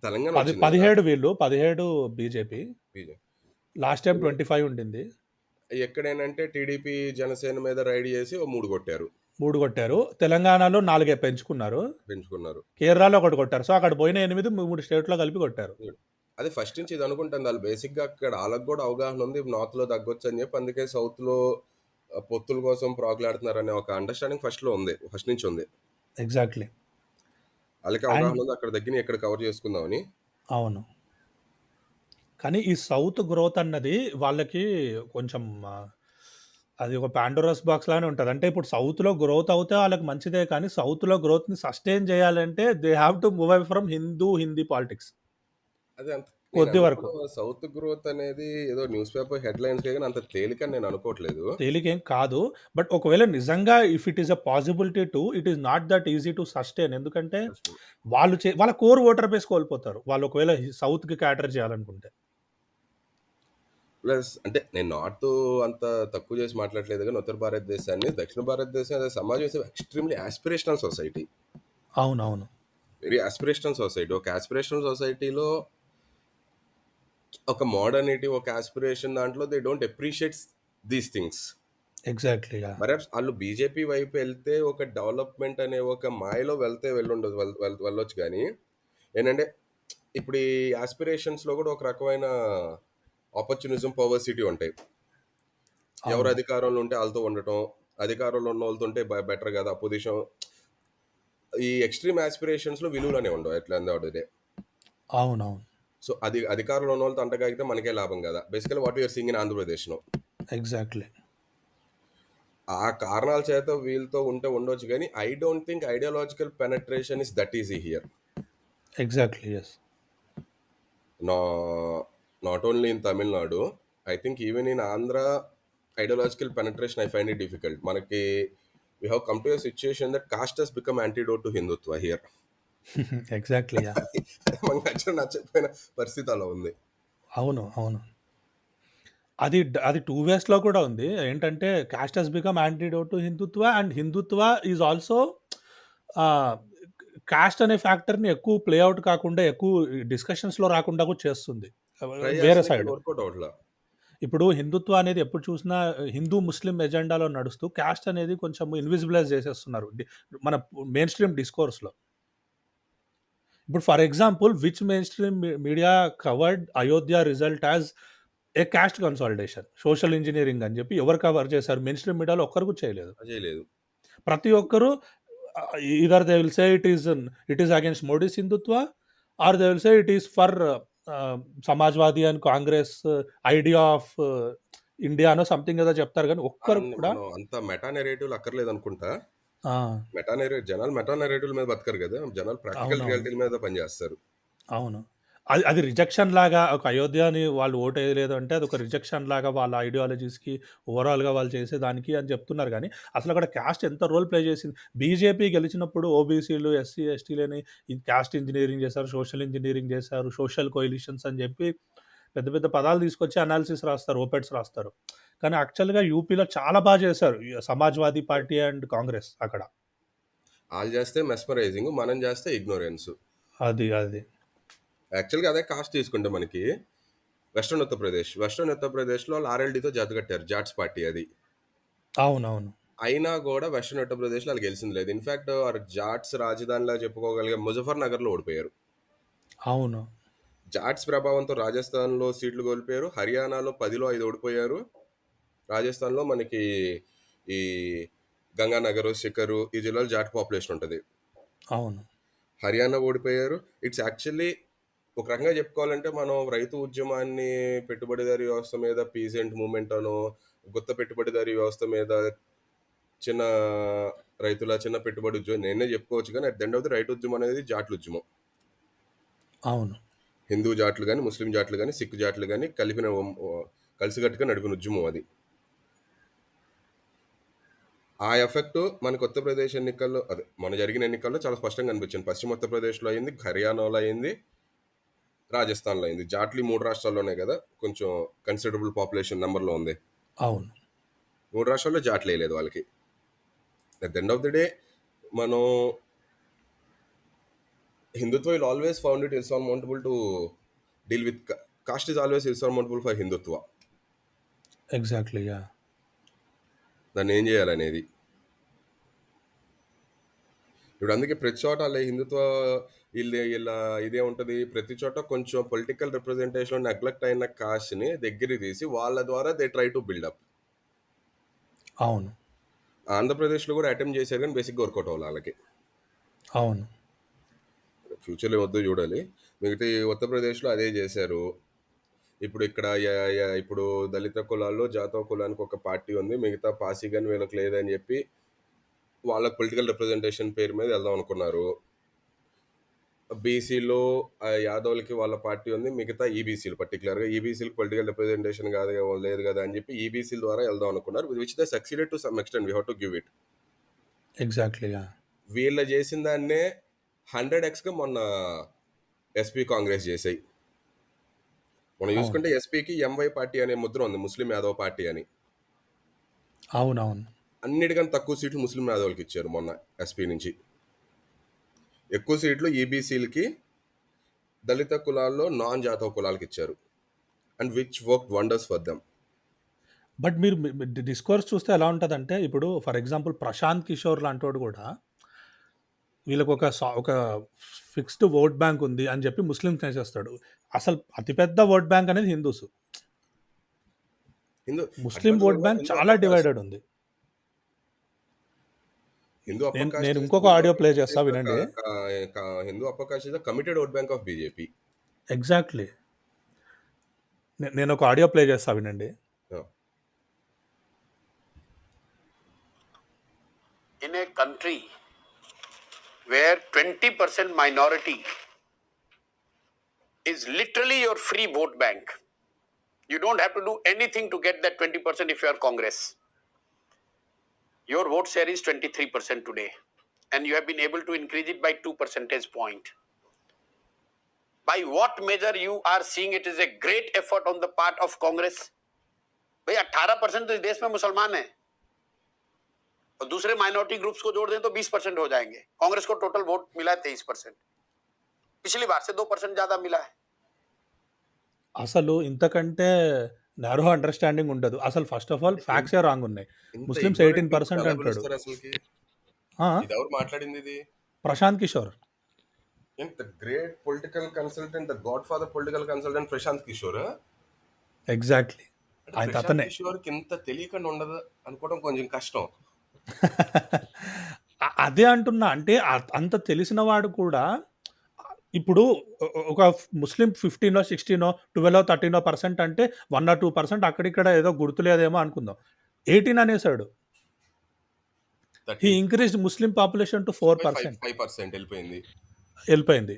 తెలంగాణ 10 వచ్చింది కదా 17 వీళ్ళు, 17 బీజేపీ. బీజేపీ. లాస్ట్ టైమ్ 25 ఉండింది. ఎక్కడేనంటే టీడీపీ, జనసేన మీద రైడ్ చేసి ఓ 3 కొట్టారు. 3 కొట్టారు. తెలంగాణలో 4 పెంచుకున్నారు. పెంచుకున్నారు. కేరళలో 1 కొట్టారు. సో, అక్కడ పోయిన 8 3 స్టేట్‌లో కలిపి కొట్టారు. అదే ఫస్ట్ నుంచి ఇది అనుకుంటాను. వాళ్ళు బేసిక్‌గా అక్కడ ఆళ్ళకి కూడా అవగాహన ఉంది. నార్త్‌లో తగ్గొచ్చు అని చెప్పి అందుకే సౌత్‌లో పొత్తుల కోసం ప్రాకులాడుతున్నారనే ఒక అండర్‌స్టాండింగ్ ఫస్ట్‌లో ఉంది. ఫస్ట్ నుంచి ఉంది. ఎగ్జాక్ట్‌లీ. ఆళ్ళకి అండ్ అవగాహన ఉంది. అక్కడ తగ్గినయి ఇక్కడ కవర్ చేసుకుందామని. అవును. కానీ ఈ సౌత్ గ్రోత్ అన్నది వాళ్ళకి కొంచెం అది ఒక పాండోరస్ బాక్స్ లానే ఉంటది. అంటే ఇప్పుడు సౌత్‌లో గ్రోత్ అవుతే వాళ్ళకి మంచిదే కానీ సౌత్‌లో గ్రోత్‌ని సస్టైన్ చేయాలంటే they have to move away from Hindi politics అదే అంత నేను కొద్ది వరకు. అనుకోవడం సౌత్ గ్రోత్ అనేది ఏదో న్యూస్ పేపర్ హెడ్‌లైన్స్‌కే గాని అంత తేలికని నేను అనుకోవట్లేదు. తేలికేం కాదు. బట్ ఒకవేళ నిజంగా if it is a possibility to it is not that easy to sustain. ఎందుకంటే వాళ్ళ కోర్ ఓటర్ బేస్ కోల్పోతారు. వాళ్ళు ఒకవేళ సౌత్‌కి క్యాటర్ చేయాలనుకుంటే. ప్లస్ అంటే నేను నార్త్ అంత తక్కువ చేసి మాట్లాడట్లేదు గానీ ఉత్తర భారతదేశాన్ని, దక్షిణ భారతదేశం అనే సమాజం ఇస్ ఎక్స్‌ట్రీమ్‌లీ యాస్పిరేషనల్ సొసైటీ. అవునవును. Very aspirational society. ఒక యాస్పిరేషనల్ సొసైటీలో ఒక మోడర్నిటీ, ఒక యాస్పిరేషన్ దాంట్లో they don't appreciate these things. Exactly. Yeah! Perhaps ఆళ్ళు బీజేపీ వైపు ఎళ్తే ఒక డెవలప్‌మెంట్ అనే ఒక మాయలో వెళ్తే వెళ్ళుండదు వెళ్ళొచ్చు గానీ, ఏంటంటే ఇప్పుడు ఈ యాస్పిరేషన్స్‌లో కూడా ఒక రకమైన ఆపర్చునిజం, పర్వర్సిటీ ఉంటాయి. ఎవరు అవును. అధికారంలో ఉంటే ఆళ్ళతో ఉండటం, అధికారంలో ఉన్నోళ్ళతో ఉంటే బెటర్ కదా! అపోజిషన్ ఈ ఎక్స్‌ట్రీమ్ యాస్పిరేషన్స్‌లో విలువలనేవి ఉండవు at the end of the day. అవునవును. సో, అది అధికారంలో ఉన్నోళ్ళతో అంటగలిగితే మనకే లాభం కదా! Basically what we are seeing in ఆంధ్రప్రదేశ్‌లో. ఎగ్జాక్ట్‌లీ. ఆ కారణాల చేత వీళ్ళతో ఉంటే ఉండొచ్చు గానీ, I don't think ideological penetration is that easy here. Exactly. Yes. నా not only in Tamil Nadu. I think even in Andhra ideological penetration I find it difficult. మనకి we have come to a situation that cost has become antidote to Hindutva here. Exactly. Yeah! మనకు నచ్చినా నచ్చకపోయిన పరిస్థితి అలా ఉంది. అవును. అది 2 వేస్‌లో కూడా ఉంది. ఏంటంటే caste has become antidote to Hindutva and Hindutva is also ah, caste అనే ఫ్యాక్టర్‌ని ఎక్కువ ప్లే ఔట్ కాకుండా, ఎక్కువ డిస్కషన్స్‌లో రాకుండా కూడా చేస్తుంది. ట్రై వేరే చేస్తుంది కానీ సైడ్. వర్కౌట్ అవ్వట్ల. ఇప్పుడు హిందుత్వ అనేది ఎప్పుడు చూసినా హిందూ, ముస్లిం ఎజెండాలో నడుస్తూ కాస్ట్ అనేది కొంచెం ఇన్విజిబిలైజ్ చేసేస్తున్నారు. మన మెయిన్ స్ట్రీమ్ డిస్కోర్స్‌లో. ఇప్పుడు for example which mainstream media covered Ayodhya result as a caste consolidation, social engineering అని చెప్పి ఎవరు కవర్ చేశారు? మెయిన్ స్ట్రీమ్ మీడియాలో ఒక్కరు కూడా చేయలేదు. అజయ్ లేదు. ప్రతి ఒక్కరు either they will say it is against Modi's Hindutva or they will say it is for Samajwadi and Congress idea of India అనో సంథింగ్ ఏదో చెప్తారు కానీ ఒక్కరు కూడా మనం అంత మెటా నెరేటివ్‌లు అక్కర్లేదనుకుంటా. ఆ! జనాలు మెటా నెరేటివ్‌ల మీద బతకరు కదా! జనాలు ప్రాక్టికల్ అవునవును. రియాలిటీల మీద పనిచేస్తారు. అవును. అది రిజెక్షన్ లాగా ఒక అయోధ్యని వాళ్ళు ఓటేయలేదు అంటే అదొక రిజెక్షన్ లాగా వాళ్ళ ఐడియాలజీస్‌కి ఓవరాల్‌గా వాళ్ళు చేసేదానికి అని చెప్తున్నారు గానీ, అసలక్కడ కాస్ట్ ఎంత రోల్ ప్లే చేసింది. బీజేపీ గెలిచినప్పుడు ఓబీసీలు, ఎస్సీ, ఎస్టీలని ఈ కాస్ట్ ఇంజినీరింగ్ చేశారు, సోషల్ ఇంజినీరింగ్ చేశారు, సోషల్ కొయిలిషన్స్ అని చెప్పి పెద్ద పెద్ద పదాలు తీసుకొచ్చి అనాలిసిస్ రాస్తారు, ఓపెడ్స్ రాస్తారు. కానీ యాక్చువల్‌గా యూపీలో చాలా చేశారు. ఈ సమాజ్‌వాదీ పార్టీ అండ్ కాంగ్రెస్ అక్కడ. ఆళ్ళు చేస్తే మెస్మరైజింగ్. మనం చేస్తే ఇగ్నోరెన్స్. అది. యాక్చువల్‌గా అదే కాస్ట్ తీసుకుంటే మనకి వెస్టర్న్ ఉత్తరప్రదేశ్‌లో ఆళ్ళు ఆర్ఎల్‌డీతో జతకట్టారు. జాట్స్ పార్టీ అది. అవునవును. అయినా కూడా వెస్టర్న్ ఉత్తరప్రదేశ్‌లో ఆళ్ళు గెలిసింది లేదు. ఇన్‌ఫాక్ట్ జాట్స్ రాజధానిలా చెప్పుకోగలిగే ముజఫర్ నగర్‌లో ఓడిపోయారు. అవును. జాట్స్ ప్రభావంతో రాజస్థాన్‌లో సీట్లు కోల్పోయారు. హర్యానాలో 10లో 5 ఓడిపోయారు. రాజస్థాన్లో మనకి ఈ గంగానగర్, శిఖరు ఈ జిల్లాలో జాట్ పాపులేషన్ ఉంటుంది. అవును. హర్యానా ఓడిపోయారు. ఇట్స్ యాక్చువల్లీ ఒక రకంగా చెప్పుకోవాలంటే మనం రైతు ఉద్యమాన్ని పెట్టుబడిదారీ వ్యవస్థ మీద పీసెంట్ మూవ్మెంట్ అనో, గుత్త పెట్టుబడిదారీ వ్యవస్థ మీద చిన్న రైతుల చిన్న పెట్టుబడి ఉద్యమం నేనే చెప్పుకోవచ్చు. కానీ at the end of the రైతు ఉద్యమం అనేది జాట్ల ఉద్యమం. అవును. హిందూ జాట్లు కానీ, ముస్లిం జాట్లు కానీ, సిక్ జాట్లు కానీ కలిసికట్టుగా నడిపిన ఉద్యమం అది. ఆ ఎఫెక్ట్ మనకి ఉత్తరప్రదేశ్ ఎన్నికల్లో అదే మన జరిగిన ఎన్నికల్లో చాలా స్పష్టంగా కనిపించింది. పశ్చిమ ఉత్తరప్రదేశ్లో అయింది, హర్యానాలో అయింది, రాజస్థాన్లో అయింది. జాట్లు ఈ 3 రాష్ట్రాల్లోనే కదా కొంచెం కన్సిడరబుల్ పాపులేషన్ నెంబర్లో ఉంది. అవును. 3 రాష్ట్రాల్లో జాట్లు వేయలేదు వాళ్ళకి. At the end of the day మనం Hindutva will always found it insurmountable to deal with caste is always insurmountable for Hindutva. Exactly. Yeah. దాన్ని ఏం చేయాలనేది ఇప్పుడు అందుకే ప్రతి చోట అలా హిందుత్వ ఇలా ఇదే ఉంటుంది. ప్రతి చోట కొంచెం పొలిటికల్ రిప్రజెంటేషన్ నెగ్లెక్ట్ అయిన కాస్ట్ని దగ్గరికి తీసి వాళ్ళ ద్వారా దే ట్రై టు బిల్డప్. అవును. ఆంధ్రప్రదేశ్లో కూడా అటెంప్ట్ చేశారు కానీ బేసిక్గా వర్కౌట్ అవ్వాలి వాళ్ళకి. అవును. ఫ్యూచర్లో వద్దు చూడాలి. మిగతా ఉత్తరప్రదేశ్లో అదే చేశారు. ఇప్పుడు ఇక్కడ ఇప్పుడు దళిత కులాల్లో జాతవ కులానికి ఒక పార్టీ ఉంది, మిగతా పాసి కానీ వీళ్ళకి లేదని చెప్పి వాళ్ళకి పొలిటికల్ రిప్రజెంటేషన్ పేరు మీద వెళ్దాం అనుకున్నారు. బీసీలో యాదవులకి వాళ్ళ పార్టీ ఉంది, మిగతా ఈబీసీలు పర్టికులర్గా ఈబీసీలకు పొలిటికల్ రిప్రజెంటేషన్ లేదు కదా అని చెప్పి ఈబీసీల ద్వారా వెళ్దాం అనుకున్నారు. Which they succeeded to some extent. We have to give it. Exactly. Yeah. వీళ్ళ చేసిన దాన్నే 100x మొన్న ఎస్పీ కాంగ్రెస్ చేసాయి. మనం చూసుకుంటే ఎస్పీకి ఎంవై పార్టీ అనే ముద్ర ఉంది, ముస్లిం యాదవ్ పార్టీ అని. అవునవును. అన్నిటికన్నా తక్కువ సీట్లు ముస్లిం యాదవులకి ఇచ్చారు మొన్న ఎస్పీ నుంచి. ఎక్కువ సీట్లు ఈబీసీలకి, దళిత కులాల్లో నాన్ జాతవ కులాలకి ఇచ్చారు. And which work wonders for them. But మీరు డిస్కోర్స్ చూస్తే ఎలా ఉంటుందంటే, ఇప్పుడు ఫర్ ఎగ్జాంపుల్ ప్రశాంత్ కిషోర్ లాంటోడు కూడా వీళ్ళకి ఒక ఫిక్స్డ్ ఓట్ బ్యాంక్ ఉంది అని చెప్పి ముస్లిమ్స్ వేసేస్తాడు. అసలు అతిపెద్ద ఓట్ బ్యాంక్ అనేది హిందూస్. ముస్లిం ఓట్ బ్యాంక్ చాలా డివైడెడ్ ఉంది. హిందూ నేను ఇంకొక ఆడియో ప్లే చేస్తా, వినండి. Hindu upper caste is the committed vote bank of BJP. Exactly. నేను ఒక ఆడియో ప్లే చేస్తా, వినండి. In a country where 20% minority is literally your free vote bank, you don't have to do anything to get that 20% if you are Congress. Your vote share is 23% today, and you have been able to increase it by 2 percentage point. By what measure you are seeing it is a great effort on the part of Congress? भाई 18% तो इस देश में मुसलमान है, और दूसरे minority groups को जोड़ दें तो 20% हो जाएंगे. कांग्रेस को टोटल वोट मिला है 23%. पिछली बार से 2% ज्यादा मिला है. అసలు ఇంతకంటే నారో అండర్స్టాండింగ్ ఉండదు. అసలు ఫస్ట్ ఆఫ్ ఆల్ ఫ్యాక్ట్సే రాంగ్ ఉన్నాయి. ముస్లిమ్స్ 18% అంటాడు. ఇది ఎవరు మాట్లాడింది? ఇది Prashant Kishor. The great political consultant, the godfather political consultant Prashant Kishor. Exactly. ఆయన ప్రశాంత్ కిషోర్కి ఇంత తెలియకుండా ఉండదు అనుకోవడం కొంచెం కష్టం. అదే అంటున్నా. అంటే అంత తెలిసిన వాడు కూడా ఇప్పుడు ఒక ముస్లిం 15, 16, 12, 13% అంటే 1 or 2% అక్కడిక్కడ ఏదో గుర్తులేదేమో అనుకుందాం. 18 అనేసాడు. He increased Muslim population to 4%. 5% వెళ్ళిపోయింది.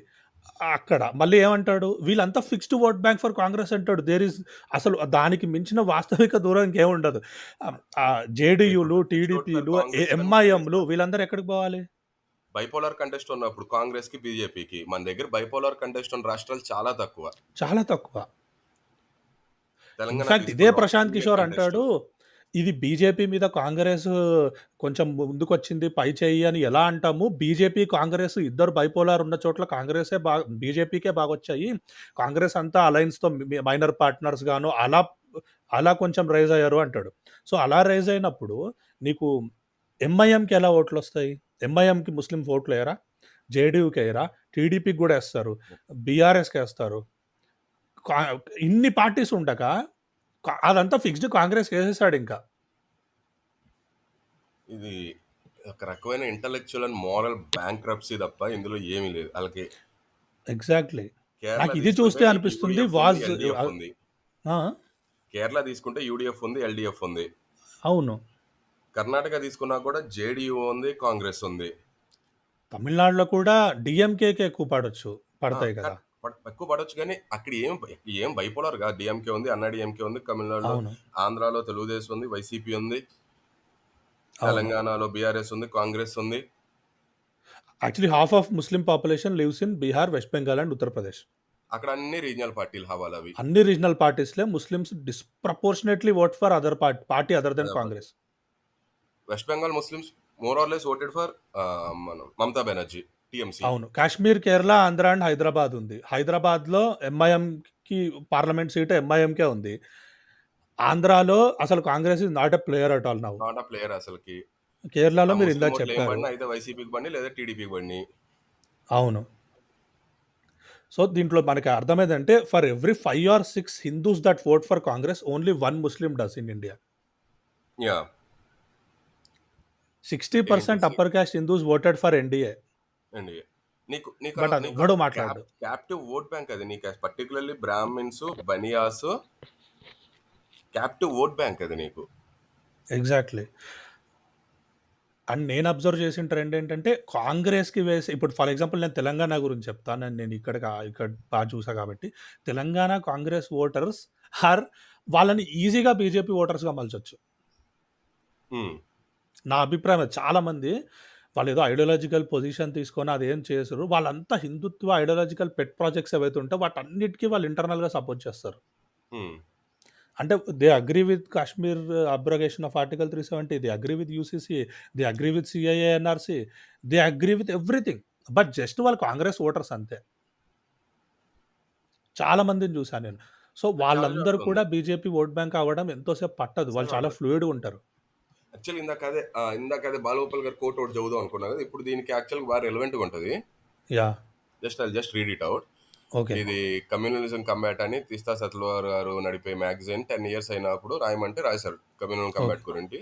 అక్కడ మళ్ళీ ఏమంటాడు, వీళ్ళంతా fixed vote bank for Congress అంటాడు. అసలు దానికి మించిన వాస్తవిక దూరం ఇంకేముండదు. జేడీయూలు, టీడీపీలు, ఎంఐఎంలు వీళ్ళందరూ ఎక్కడికి పోవాలి? బైపోలార్ కంటెస్ట్ ఉన్నప్పుడు కాంగ్రెస్ కి, బీజేపీకి మన దగ్గర బైపోలార్ కంటెస్ట్ ఉన్న రాష్ట్రాలు చాలా తక్కువ. ఇన్ఫాక్ట్ ఇదే ప్రశాంత్ కిషోర్ అంటాడు, ఇది బీజేపీ మీద కాంగ్రెస్ కొంచెం ముందుకొచ్చింది పై చేయి అని ఎలా అంటాము? బీజేపీ, కాంగ్రెస్ ఇద్దరు బైపోలార్ ఉన్న చోట్ల కాంగ్రెసే బీజేపీకే బాగొచ్చాయి. కాంగ్రెస్ అంతా అలయన్స్తో మైనర్ పార్ట్నర్స్ గాను అలా కొంచెం రైజ్ అయ్యారు అంటాడు. సో అలా రైజ్ అయినప్పుడు నీకు ఎంఐఎంకి ఎలా ఓట్లు వస్తాయి? ఎంఐఎంకి ముస్లిం ఓట్లు వేయరా? జేడీయూకి వేయరా? టీడీపీకి కూడా వేస్తారు, బీఆర్ఎస్కి వేస్తారు. ఇన్ని పార్టీస్ ఉండగా అదంతా ఫిక్స్డ్ కాంగ్రెస్ వేసేసాడు ఇంకా. ఇది ఒక రకమైన ఇంటలెక్చువల్ అండ్ మోరల్ బ్యాంక్రప్సీ తప్ప ఇందులో ఏమీ లేదు వాళ్ళకి. ఎగ్జాక్ట్లీ. కేరళ నాకు ఇది తీసుకుంటే చూస్తే అనిపిస్తుంది యూడిఎఫ్ ఉంది, ఎల్డిఎఫ్ ఉంది. కేరళ తీసుకుంటే యూడిఎఫ్ ఉంది, ఎల్డిఎఫ్ ఉంది. అవును. కర్ణాటక తీసుకున్నా కూడా జేడీయూ ఉంది, కాంగ్రెస్ ఉంది. తమిళనాడులో కూడా డిఎంకేకి ఎక్కువ పడతాయి కదా. ఎక్కువ పడవచ్చు, కానీ అక్కడ ఏం బైపోలర్ గా డిఎంకే ఉంది, అన్నా డిఎంకే ఉంది తమిళనాడులో. అవును. ఆంధ్రాలో తెలుగుదేశం ఉంది, వైసీపీ ఉంది. అవును. తెలంగాణలో బీఆర్ఎస్ ఉంది, కాంగ్రెస్ ఉంది. Actually half of Muslim population lives in Bihar, West Bengal and Uttar Pradesh. అక్కడ అన్ని రీజనల్ పార్టీలు హవాలు అవి. అన్ని రీజనల్ పార్టీస్లే Muslims disproportionately vote for other party other than Congress. West Bengal Muslims more or less voted for Mamata Banerjee, TMC. అవును. కాశ్మీర్, కేరళ, ఆంధ్ర అండ్ హైదరాబాద్ ఉంది. హైదరాబాద్లో ఎంఐఎంకి పార్లమెంట్ సీట్ ఎంఐఎంకే ఉంది. ఆంధ్రాలో అసలు Congress is not a player at all now. Not a player అసలుకి. కేరళలో మీరు ఇందాక చెప్పారు. అయితే వైసీపీకి బండి లేదా టీడీపీకి బండి. అవును. సో దీంట్లో మనకి అర్థమైందంటే for every 5 or 6 Hindus that vote for Congress only 1 Muslim does in India. Yeah 60% upper caste Hindus voted for NDA. అండి నీకు బట్ అది ఎవడో మాట్లాడు. క్యాప్టివ్ ఓట్ బ్యాంక్ అది నీకు, particularly Brahmins, Banias captive vote bank అది నీకు. ఎగ్జాక్ట్లీ. అండ్ నేను అబ్జర్వ్ చేసిన ట్రెండ్ ఏంటంటే కాంగ్రెస్కి వేసి, ఇప్పుడు ఫర్ ఎగ్జాంపుల్ నేను తెలంగాణ గురించి చెప్తాను. నేను ఇక్కడ బాగా చూసా కాబట్టి తెలంగాణ కాంగ్రెస్ ఓటర్స్ వాళ్ళని ఈజీగా బీజేపీ ఓటర్స్గా మలచొచ్చు. నా అభిప్రాయం అది. చాలామంది వాళ్ళు ఏదో ఐడియాలజికల్ పొజిషన్ తీసుకొని అదేం చేస్తారు, వాళ్ళంతా హిందుత్వ ఐడియాలజికల్ పెట్ ప్రాజెక్ట్స్ ఏవైతే ఉంటే వాటన్నిటికీ వాళ్ళు ఇంటర్నల్గా సపోర్ట్ చేస్తారు. అంటే they agree with Kashmir abrogation of article 370, they agree with UCC, they agree with CIA, NRC, they agree with everything. But just వాళ్ళు కాంగ్రెస్ ఓటర్స్ అంతే. చాలా మందిని చూసాను నేను. సో వాళ్ళందరూ కూడా బీజేపీ ఓట్ బ్యాంక్ అవ్వడం ఎంతోసేపు పట్టదు. వాళ్ళు చాలా ఫ్లూయిడ్గా ఉంటారు. యాక్చువల్లీ ఇందాకదే బాలగోపాల్ గారు కోట్ అవుట్ చదువుదాం అనుకున్నారు కదా. ఇప్పుడు దీనికి యాక్చువల్గా బాగా రెలవెంట్గా ఉంటుంది. Yeah just read it out. Okay. ఇది కమ్యూనలిజం కంబాట్ అని తీస్తా సత్లవార్ గారు నడిపే మ్యాగజైన్ 10 years అయినప్పుడు రాయమంటే రాశారు కమ్యూనల్ కంబాట్ గురించి.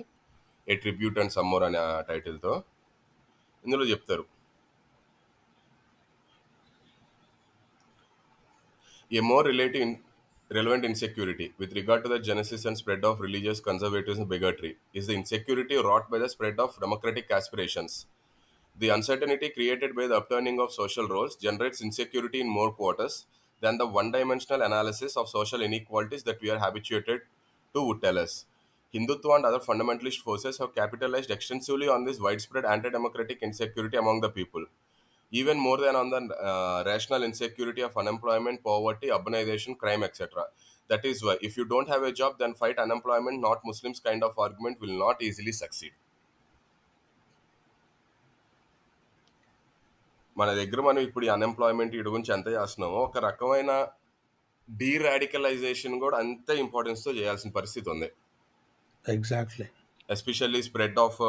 ఏ ట్రిబ్యూట్ అండ్ సమ్మోర్ అనే టైటిల్తో. ఇందులో చెప్తారు, ఏ more relevant insecurity with regard to the genesis and spread of religious conservatism and bigotry is the insecurity wrought by the spread of democratic aspirations. The uncertainty created by the upturning of social roles generates insecurity in more quarters than the one-dimensional analysis of social inequalities that we are habituated to would tell us. Hindutva and other fundamentalist forces have capitalized extensively on this widespread anti-democratic insecurity among the people, even more than on the rational insecurity of unemployment, poverty, urbanization, crime, etc. That is why, if you don't have a job, then fight unemployment, not Muslims kind of argument will not easily succeed. మన దగ్గర మనం ఇప్పుడు ఈ unemployment వీటి గురించి ఎంత చేస్తున్నామో, ఒక రకమైన డీరాడికలైజేషన్ కూడా అంతే ఇంపార్టెన్స్తో చేయాల్సిన పరిస్థితి ఉంది. ఎగ్జాక్ట్లీ. ఎస్పెషల్లీ స్ప్రెడ్ ఆఫ్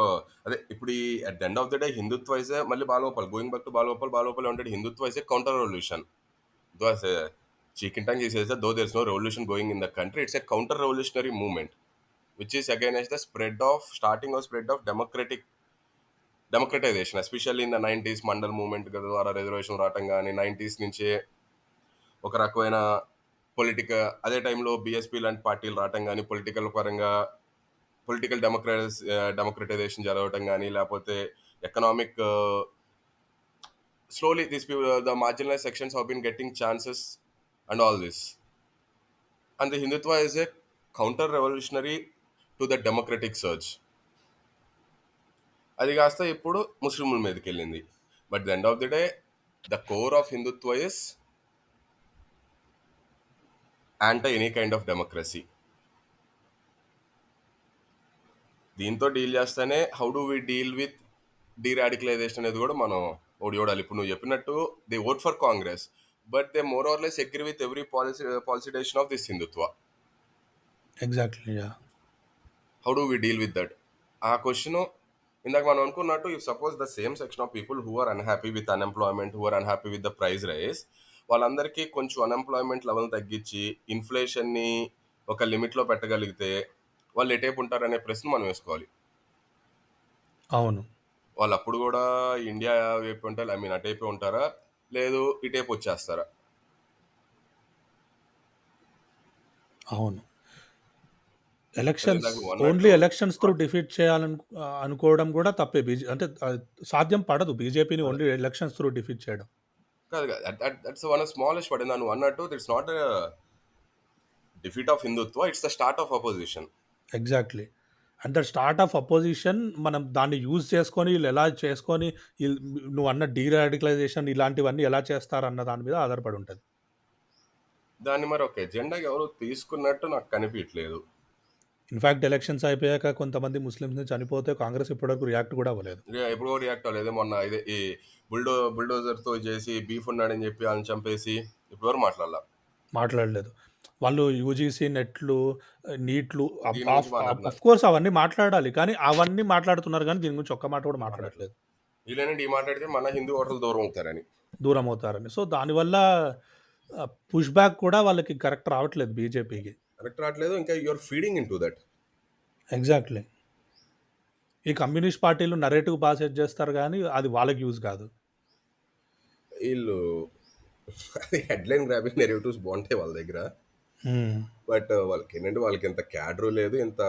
అదే ఇప్పుడు ఈ at the end of the day Hindutva is మళ్ళీ Balagopal going back to Balagopal ఉంటాడు. Hindutva is a counter revolution. చీకింటంగ్ చేసేస్తే though there is no revolution going in the country, it's a counter revolutionary movement which is against the spread of democratisation. Especially in the 90s Mandal movement ద్వారా reservation రావటం కానీ, 90s నుంచే ఒక రకమైన అదే టైంలో బీఎస్పీ లాంటి పార్టీలు రావటం కానీ, పొలిటికల్ డెమోక్రటైజేషన్ జరగటం కానీ, లేకపోతే economic slowly the marginalized sections have been getting chances and all this. And the Hindutva is a counter revolutionary to the democratic surge. అది కాస్త ఇప్పుడు ముస్లింల మీదకి వెళ్ళింది. But the end of the day the core of Hindutva is anti any kind of democracy. దీంతో deal చేస్తేనే how do we deal with deradicalisation అనేది కూడా మనం చూడాలి. ఇప్పుడు నువ్వు చెప్పినట్టు they vote for Congress, but they more or less agree with every policy decision of this Hindutva. Exactly. How do we deal with that? ఆ క్వశ్చన్ ఇందాక మనం అనుకున్నట్టు, if suppose the same section of people who are unhappy with unemployment, who are unhappy with the price rise, వాళ్ళందరికీ కొంచెం unemployment level తగ్గించి ఇన్ఫ్లేషన్ని ఒక లిమిట్లో పెట్టగలిగితే వాళ్ళు ఎటేపు ఉంటారనే ప్రశ్న మనం వేసుకోవాలి. అవును. వాళ్ళు అప్పుడు కూడా ఇండియా వైపు ఉంటారు, ఐ మీన్ అటైపే ఉంటారా, లేదు ఇటేపు వచ్చేస్తారా? అవును. అదే ఎలక్షన్స్ ఇందాక నువ్వు ఓన్లీ అన్నట్టు ఎలక్షన్స్ త్రూ డిఫీట్ అనుకోవడం కూడా తప్పే. సాధ్యం పడదు బీజేపీని ఓన్లీ ఎలక్షన్స్ త్రూ డిఫీట్ చేయడం. కాదు దట్స్ వన్ స్మాలెస్ట్ పడింది నువ్వు అన్నట్టు. It's not defeat of Hindutva, it's the start of opposition. Exactly. And the start of opposition మనం దాన్ని యూజ్ చేసుకొని వీళ్ళు ఎలా చేసుకొని నువ్వు అన్న డీరాడికలైజేషన్ ఇలాంటివన్నీ ఎలా చేస్తారన్న దాని మీద ఆధారపడి ఉంటుంది. దాన్ని మరి ఒక ఎజెండాగా ఎవరు తీసుకున్నట్టు నాకు కనిపించట్లేదు. ఇన్ఫాక్ట్ ఎలక్షన్స్ అయిపోయాక కొంతమంది ముస్లిమ్స్ని చనిపోతే కాంగ్రెస్ ఇప్పటివరకు రియాక్ట్ కూడా అవ్వలేదు. ఎప్పుడో రియాక్ట్ అవ్వలేదు. మొన్న ఇదే ఈ బుల్డోజర్తో చేసి బీఫ్ ఉన్నాడని చెప్పి వాళ్ళని చంపేసి ఇప్పటివరకు మాట్లాడలేదు. వాళ్ళు యూజీసీ నెట్లు, నీట్లు దీని గురించి మాట్లాడుతున్నారు. ఆఫ్ కోర్స్ అవన్నీ మాట్లాడాలి. కానీ అవన్నీ మాట్లాడుతున్నారు కానీ దీని గురించి ఒక్క మాట కూడా మాట్లాడట్లేదు. వీళ్ళని ఈ మాట్లాడితే మన హిందూ ఓటర్లు దూరం అవుతారని. దూరం అవుతారని. సో దానివల్ల పుష్ బ్యాక్ కూడా వాళ్ళకి కరెక్ట్ రావట్లేదు బీజేపీకి. కరెక్ట్ రావట్లేదు. ఇంకా you're feeding into that. Exactly. ఈ కమ్యూనిస్ట్ పార్టీలు నరేటివ్ బాగా సెట్ చేస్తారు కానీ అది వాళ్ళకి యూజ్ కాదు. వీళ్ళు అది హెడ్లైన్ గ్రాబింగ్ నెరేటివ్స్ బాగుంటాయి వాళ్ళ దగ్గర. బట్ వాళ్ళకి ఏంటంటే వాళ్ళకి ఇంత క్యాడరు లేదు, ఇంత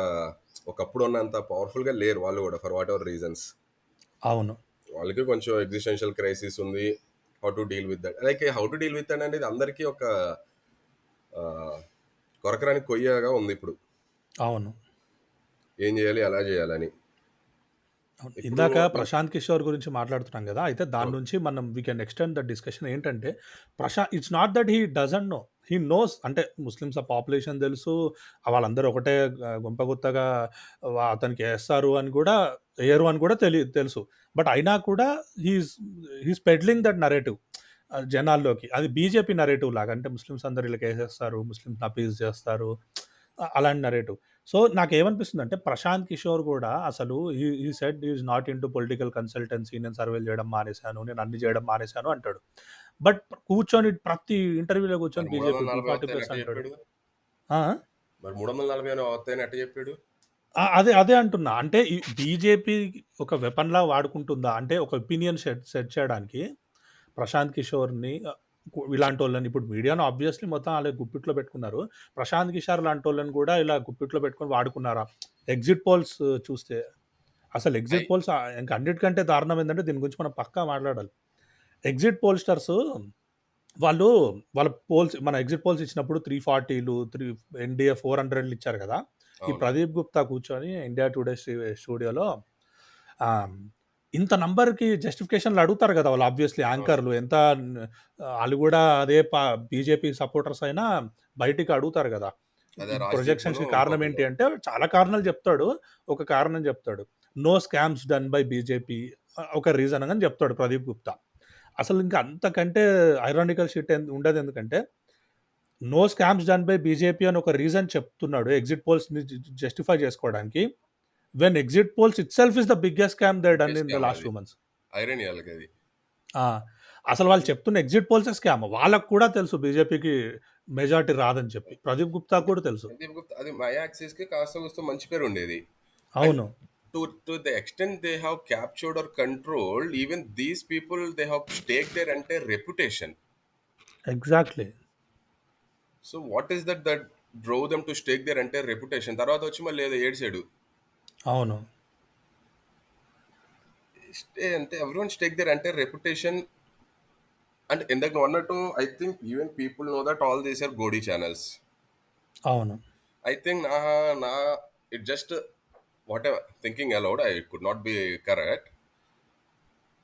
ఒకప్పుడు ఉన్నంత పవర్ఫుల్గా లేరు వాళ్ళు కూడా, ఫర్ వాట్ ఎవర్ రీజన్స్. అవును. వాళ్ళకి కొంచెం ఎగ్జిస్టెన్షియల్ క్రైసిస్ ఉంది. How to deal with that, like how to deal with that అనేది అందరికీ ఒక కొరకరాని కొయ్యగా ఉంది ఇప్పుడు. అవును. ఏం చేయాలి, ఎలా చేయాలని. ఇందాక ప్రశాంత్ కిషోర్ గురించి మాట్లాడుతున్నాం కదా, అయితే దాని నుంచి మనం we can extend the discussion. ఏంటంటే it's not that he doesn't know, he knows. అంటే ముస్లిమ్స్ పాపులేషన్ తెలుసు, వాళ్ళందరూ ఒకటే గుంపగుత్తగా అతనికి వేస్తారు అని కూడా, వేయరు అని కూడా తెలుసు. బట్ అయినా కూడా హీస్ పెడ్లింగ్ దట్ నరేటివ్ జనాల్లోకి. అది బీజేపీ నరేటివ్ లాగా, అంటే ముస్లిమ్స్ అందరు వీళ్ళకి వేసేస్తారు, ముస్లిమ్స్ అపీజ్ చేస్తారు, అలాంటి నరేటివ్. సో నాకేమనిపిస్తుంది అంటే ప్రశాంత్ కిషోర్ కూడా అసలు ఈ said is not in to political consultancy, నేను సర్వేలు చేయడం మానేశాను, నేను అన్ని చేయడం మానేశాను అంటాడు. బట్ కూర్చొని ప్రతి ఇంటర్వ్యూలో కూర్చొని బీజేపీ 240+ అంటాడు. మరి 340 అవుతాయని ఎట్ట చెప్పాడు? అదే అంటున్నా. అంటే ఈ బీజేపీ ఒక వెపన్ లా వాడుకుంటుందా అంటే, ఒక ఒపీనియన్ సెట్ చేయడానికి ప్రశాంత్ కిషోర్ని ఇలాంటి వాళ్ళని, ఇప్పుడు మీడియాను ఆబ్వియస్లీ మొత్తం అలా గుప్పిట్లో పెట్టుకున్నారు. ప్రశాంత్ కిషోర్ లాంటి వాళ్ళని కూడా ఇలా గుప్పిట్లో పెట్టుకొని వాడుకున్నారా? ఎగ్జిట్ పోల్స్ చూస్తే అసలు ఎగ్జిట్ పోల్స్ ఇంకా అన్నిటికంటే దారుణం ఏంటంటే, దీని గురించి మనం పక్కా మాట్లాడాలి. ఎగ్జిట్ పోల్స్టర్స్ వాళ్ళ పోల్స్, మన ఎగ్జిట్ పోల్స్ ఇచ్చినప్పుడు 340లు ఎన్డీఏ 400లు ఇచ్చారు కదా. ఈ ప్రదీప్ గుప్తా కూర్చొని ఇండియా టుడే స్టూడియోలో ఇంత నంబర్కి జస్టిఫికేషన్లు అడుగుతారు కదా వాళ్ళు, ఆబ్వియస్లీ యాంకర్లు. ఎంత వాళ్ళు కూడా అదే బీజేపీ సపోర్టర్స్ అయినా బయటికి అడుగుతారు కదా, ప్రొజెక్షన్స్కి కారణం ఏంటి అంటే చాలా కారణాలు చెప్తాడు. ఒక కారణం చెప్తాడు, no scams done by BJP, ఒక రీజన్ అని చెప్తాడు ప్రదీప్ గుప్తా. అసలు ఇంకా అంతకంటే ఐరానికల్ షిట్ ఉండదు. ఎందుకంటే no scams done by BJP అని ఒక రీజన్ చెప్తున్నాడు ఎగ్జిట్ పోల్స్ని జస్టిఫై చేసుకోవడానికి, when exit polls itself is the biggest scam they've done in the last 2 months. Irony వాళ్ళకి అది. అసలు వాళ్ళు చెప్తున్న ఎగ్జిట్ పోల్స్ స్కామ్ వాళ్ళకు కూడా తెలుసు బీజేపీకి మెజారిటీ రాదని చెప్పి. ప్రదీప్ గుప్తా కూడా తెలుసు. అది మై యాక్సిస్ కి కాస్త వస్తూ మంచి పేరు ఉండేది. అవును. To the extent they have captured or controlled, even these people, they have staked their entire reputation. Exactly. So what is that drove them to stake their entire reputation? తర్వాత వచ్చి మళ్ళీ ఏదో ఏడ్చాడు. అవును. అంటే everyone stake their entire reputation. And ఇందాక నువ్వు అన్నట్టు I think even people know that all these are Godi channels. అవును. I think it just whatever thinking aloud, I could not be correct.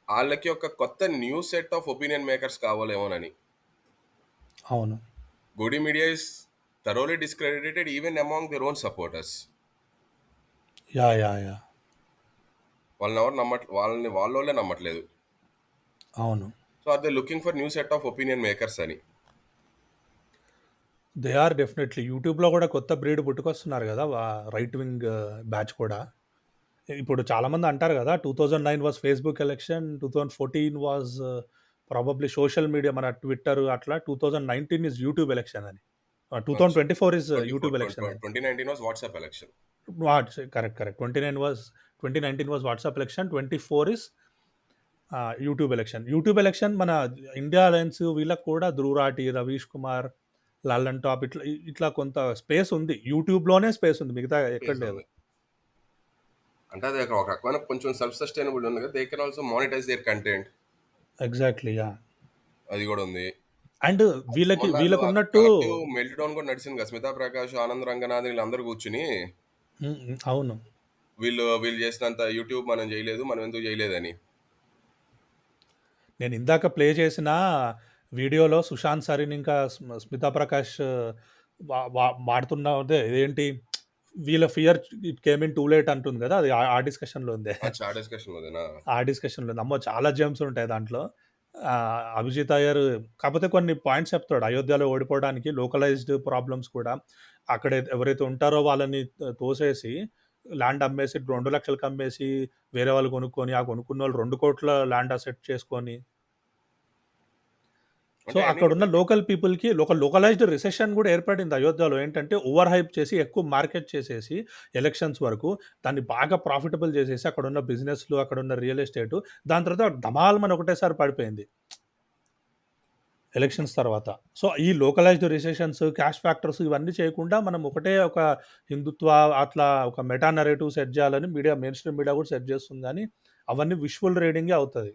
వాళ్ళకి ఒక కొత్త new set of opinion makers కావాలేమోనని. అవును. Godi media is thoroughly discredited even among their own supporters. Yeah వాళ్ళని ఎవరు వాళ్ళే నమ్మట్లేదు. అవును. So are they looking for new set of opinion makers అని. They are definitely. యూట్యూబ్లో కూడా కొత్త బ్రీడ్ పుట్టుకొస్తున్నారు కదా, రైట్ వింగ్ బ్యాచ్ కూడా. ఇప్పుడు చాలామంది అంటారు కదా 2009 was Facebook election, 2014 was probably social media, మన ట్విట్టర్ అట్లా, 2019 ఈజ్ యూట్యూబ్ ఎలక్షన్ అని. 2024 is YouTube election. 2019 was WhatsApp election. Correct. 2019 was WhatsApp election. 24 is YouTube election. మన ఇండియా అలయన్స్ వీళ్ళకి కూడా ధ్రువరాటి, రవీష్ కుమార్, లల్లన్ టాప్ ఇట్లా కొంత స్పేస్ ఉంది. యూట్యూబ్లోనే స్పేస్ ఉంది, మిగతా ఎక్కడ లేదు. అంటే అది ఒక రకమైన కొంచెం సెల్ఫ్ సస్టైనబుల్ ఉంది కదా, they can also monetise their content. Exactly, అది కూడా ఉంది. అండ్ వీళ్ళకి ఉన్నట్టు మెల్ట్ డౌన్ కూడా నడిచింది కదా, స్మితా ప్రకాష్, ఆనంద్ రంగనాథ్ వీళ్ళందరూ కూర్చుని అవును వీళ్ళు చేసినంత యూట్యూబ్ మనం చేయలేదు, మనం ఎందుకు చేయలేదని. నేను ఇందాక ప్లే చేసిన వీడియోలో సుశాంత్ సరిన్ ఇంకా స్మితా ప్రకాష్ వాడుతున్నదే ఏంటి, వీళ్ళ fear it came in too late అంటుంది కదా, అది ఆ డిస్కషన్లో ఉంది. ఆ డిస్కషన్లో ఉంది. అమ్మో చాలా జెమ్స్ ఉంటాయి దాంట్లో. అభిజిత్ అయ్యర్ కాకపోతే కొన్ని పాయింట్స్ చెప్తాడు. అయోధ్యలో ఓడిపోవడానికి లోకలైజ్డ్ ప్రాబ్లమ్స్ కూడా, అక్కడ ఎవరైతే ఉంటారో వాళ్ళని తోసేసి ల్యాండ్ అమ్మేసి 2 లక్షలకు అమ్మేసి వేరే వాళ్ళు కొనుక్కొని, ఆ కొనుక్కున్న వాళ్ళు 2 కోట్ల ల్యాండ్ అసెట్ చేసుకొని, సో అక్కడ ఉన్న లోకల్ పీపుల్కి లోకలైజ్డ్ రిసెషన్ కూడా ఏర్పడింది అయోధ్యలో. ఏంటంటే ఓవర్ హైప్ చేసి ఎక్కువ మార్కెట్ చేసేసి ఎలక్షన్స్ వరకు దాన్ని బాగా ప్రాఫిటబుల్ చేసేసి అక్కడ ఉన్న బిజినెస్లు, అక్కడ ఉన్న రియల్ ఎస్టేట్, దాని తర్వాత ధమాల్మని ఒకటేసారి పడిపోయింది ఎలక్షన్స్ తర్వాత. సో ఈ లోకలైజ్డ్ రిసెషన్స్, క్యాష్ ఫ్యాక్టర్స్ ఇవన్నీ చేయకుండా మనం ఒకటే ఒక హిందుత్వ అట్లా ఒక మెటా నరేటివ్ సెట్ చేయాలని మీడియా, మెయిన్ స్ట్రీమ్ మీడియా కూడా సెట్ చేస్తుంది, కానీ అవన్నీ విజువల్ రీడింగే అవుతుంది.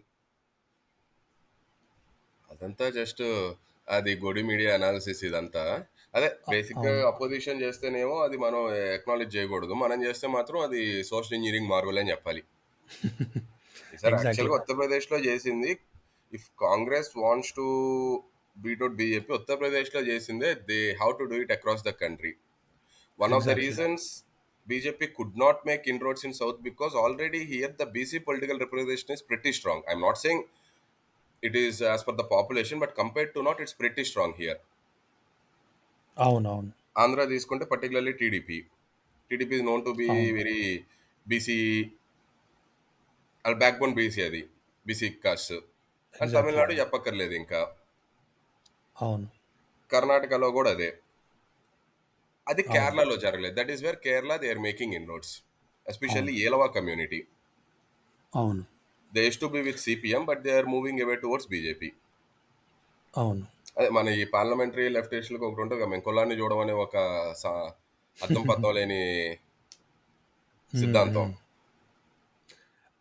అదంతా జస్ట్ అది గొడి మీడియా అనాలిసిస్ ఇదంతా. అదే బేసిక్ గా అపోజిషన్ చేస్తేనేమో అది మనం ఎక్నాలెడ్జ్ చేయకూడదు, మనం చేస్తే మాత్రం అది సోషల్ ఇంజనీరింగ్ మార్వల్ అని చెప్పాలి. సార్ యాక్చువల్గా ఉత్తరప్రదేశ్లో చేసింది, if Congress wants to beat out BJP, ఉత్తరప్రదేశ్లో చేసిందే they how to do it across the country. One of the reasons BJP could not make inroads in South because already here the BC political representation is pretty strong. I'm not saying it is as per the population, but compared to not, it's pretty strong here. అవునవును. Andhra తీసుకుంటే particularly TDP is known to be very BC, backbone BC, అది BC caste. And Tamil Nadu చెప్పక్కర్లేదు ఇంకా. అవును. కర్ణాటకలో కూడా అదే. అది కేరళలో జరగలేదు. That is where Kerala they are making inroads, especially Ezhava community. అవును. They used to be with CPM, but they are moving away towards BJP. అవును. అదే మన ఈ పార్లమెంటరీ లెఫ్టిస్టులకు ఒకటి ఉంటుంది కదా, మేము కులాన్ని చూడడం అనే ఒక అర్థం పర్థం లేని సిద్ధాంతం.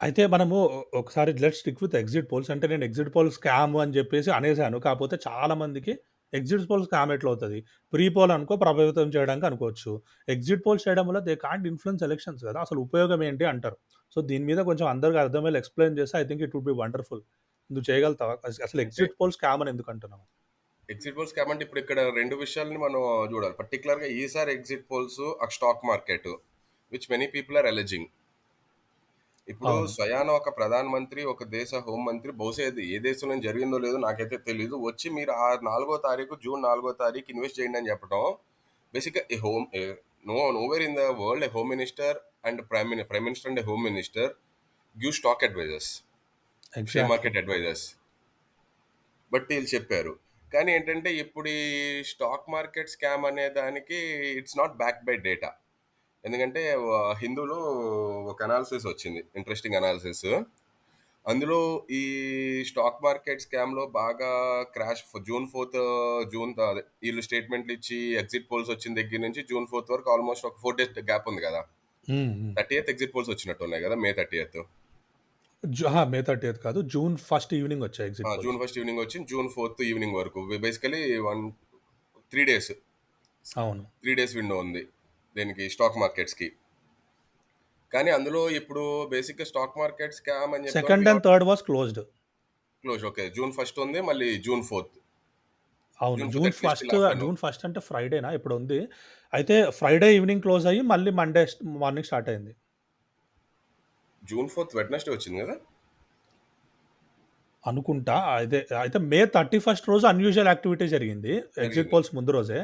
అయితే మనము ఒకసారి let's stick with exit polls. అంటే నేను ఎగ్జిట్ పోల్ స్కామ్ అని చెప్పేసి అనేసాను, కాకపోతే చాలా మందికి ఎగ్జిట్ పోల్ స్కామ్ ఎట్లా అవుతుంది, ప్రీ పోల్ అనుకో ప్రభావితం చేయడానికి అనుకోవచ్చు. ఎగ్జిట్ పోల్స్ చేయడం వల్ల దే కాంట్ ఇన్ఫ్లుయెన్స్ ఎలక్షన్స్ కదా, అసలు ఉపయోగం ఏంటి అంటారు. సో దీని మీద కొంచెం అందరికీ అర్థమయ్యేలా ఎక్స్ప్లెయిన్ చేస్తే I think it would be wonderful. నువ్వు చేయగలుగుతావా? అసలు ఎగ్జిట్ పోల్ స్కామ్ అని ఎందుకు అంటున్నావు? ఎగ్జిట్ పోల్స్ స్కామ్ అంటే ఇప్పుడు ఇక్కడ రెండు విషయాలని మనం చూడాలి. పర్టికులర్గా ఈసారి ఎగ్జిట్ పోల్స్ ఆ stock market which many people are alleging. ఇప్పుడు స్వయాన ఒక ప్రధానమంత్రి, ఒక దేశ హోంమంత్రి, బహుశా ఏ దేశంలో జరిగిందో లేదో నాకైతే తెలీదు, వచ్చి మీరు ఆ జూన్ 4వ తారీఖు ఇన్వెస్ట్ చేయండి అని చెప్పడం. బేసిక్గా nowhere in the world a home minister and prime minister and a home minister give stock advisors, share market advisors. But వీళ్ళు చెప్పారు. కానీ ఏంటంటే ఇప్పుడు ఈ స్టాక్ మార్కెట్ స్కామ్ అనే దానికి it's not backed by data. ఎందుకంటే హిందూలో ఒక అనాలిసిస్ వచ్చింది, ఇంట్రెస్టింగ్ అనాలిసిస్. అందులో ఈ స్టాక్ మార్కెట్ స్కామ్లో బాగా క్రాష్ June 4th వీళ్ళు స్టేట్మెంట్లు ఇచ్చి ఎగ్జిట్ పోల్స్ వచ్చిన దగ్గర నుంచి June 4th వరకు ఆల్మోస్ట్ ఒక 4 days గ్యాప్ ఉంది కదా. 30th ఎగ్జిట్ పోల్స్ వచ్చినట్టు ఉన్నాయి కదా, May 30th. May 30th కాదు, June 1st ఈవినింగ్ వచ్చాయి exit polls. June 1st evening వచ్చి June 4th ఈవినింగ్ వరకు బేసికలీ 3 days. అవును, 3 days విండో ఉంది దీనికి స్టాక్ మార్కెట్స్కి. కానీ అందులో ఇప్పుడు బేసిక్గా స్టాక్ మార్కెట్ స్కామ్ అని చెప్పి second and third was close. Okay, June 1st ఉంది, మళ్ళీ June 4th. అవును, June 1st అంటే ఫ్రైడేనా ఇప్పుడు ఉంది. అయితే ఫ్రైడే ఈవినింగ్ క్లోజ్ అయ్యి మళ్ళీ మండే మార్నింగ్ స్టార్ట్ అయింది. June 4th వెడ్నెస్డే వచ్చింది కదా అనుకుంటా. అయితే May 31st రోజు అన్యూజువల్ యాక్టివిటీ జరిగింది ఎగ్జిట్ పోల్స్ ముందు రోజే.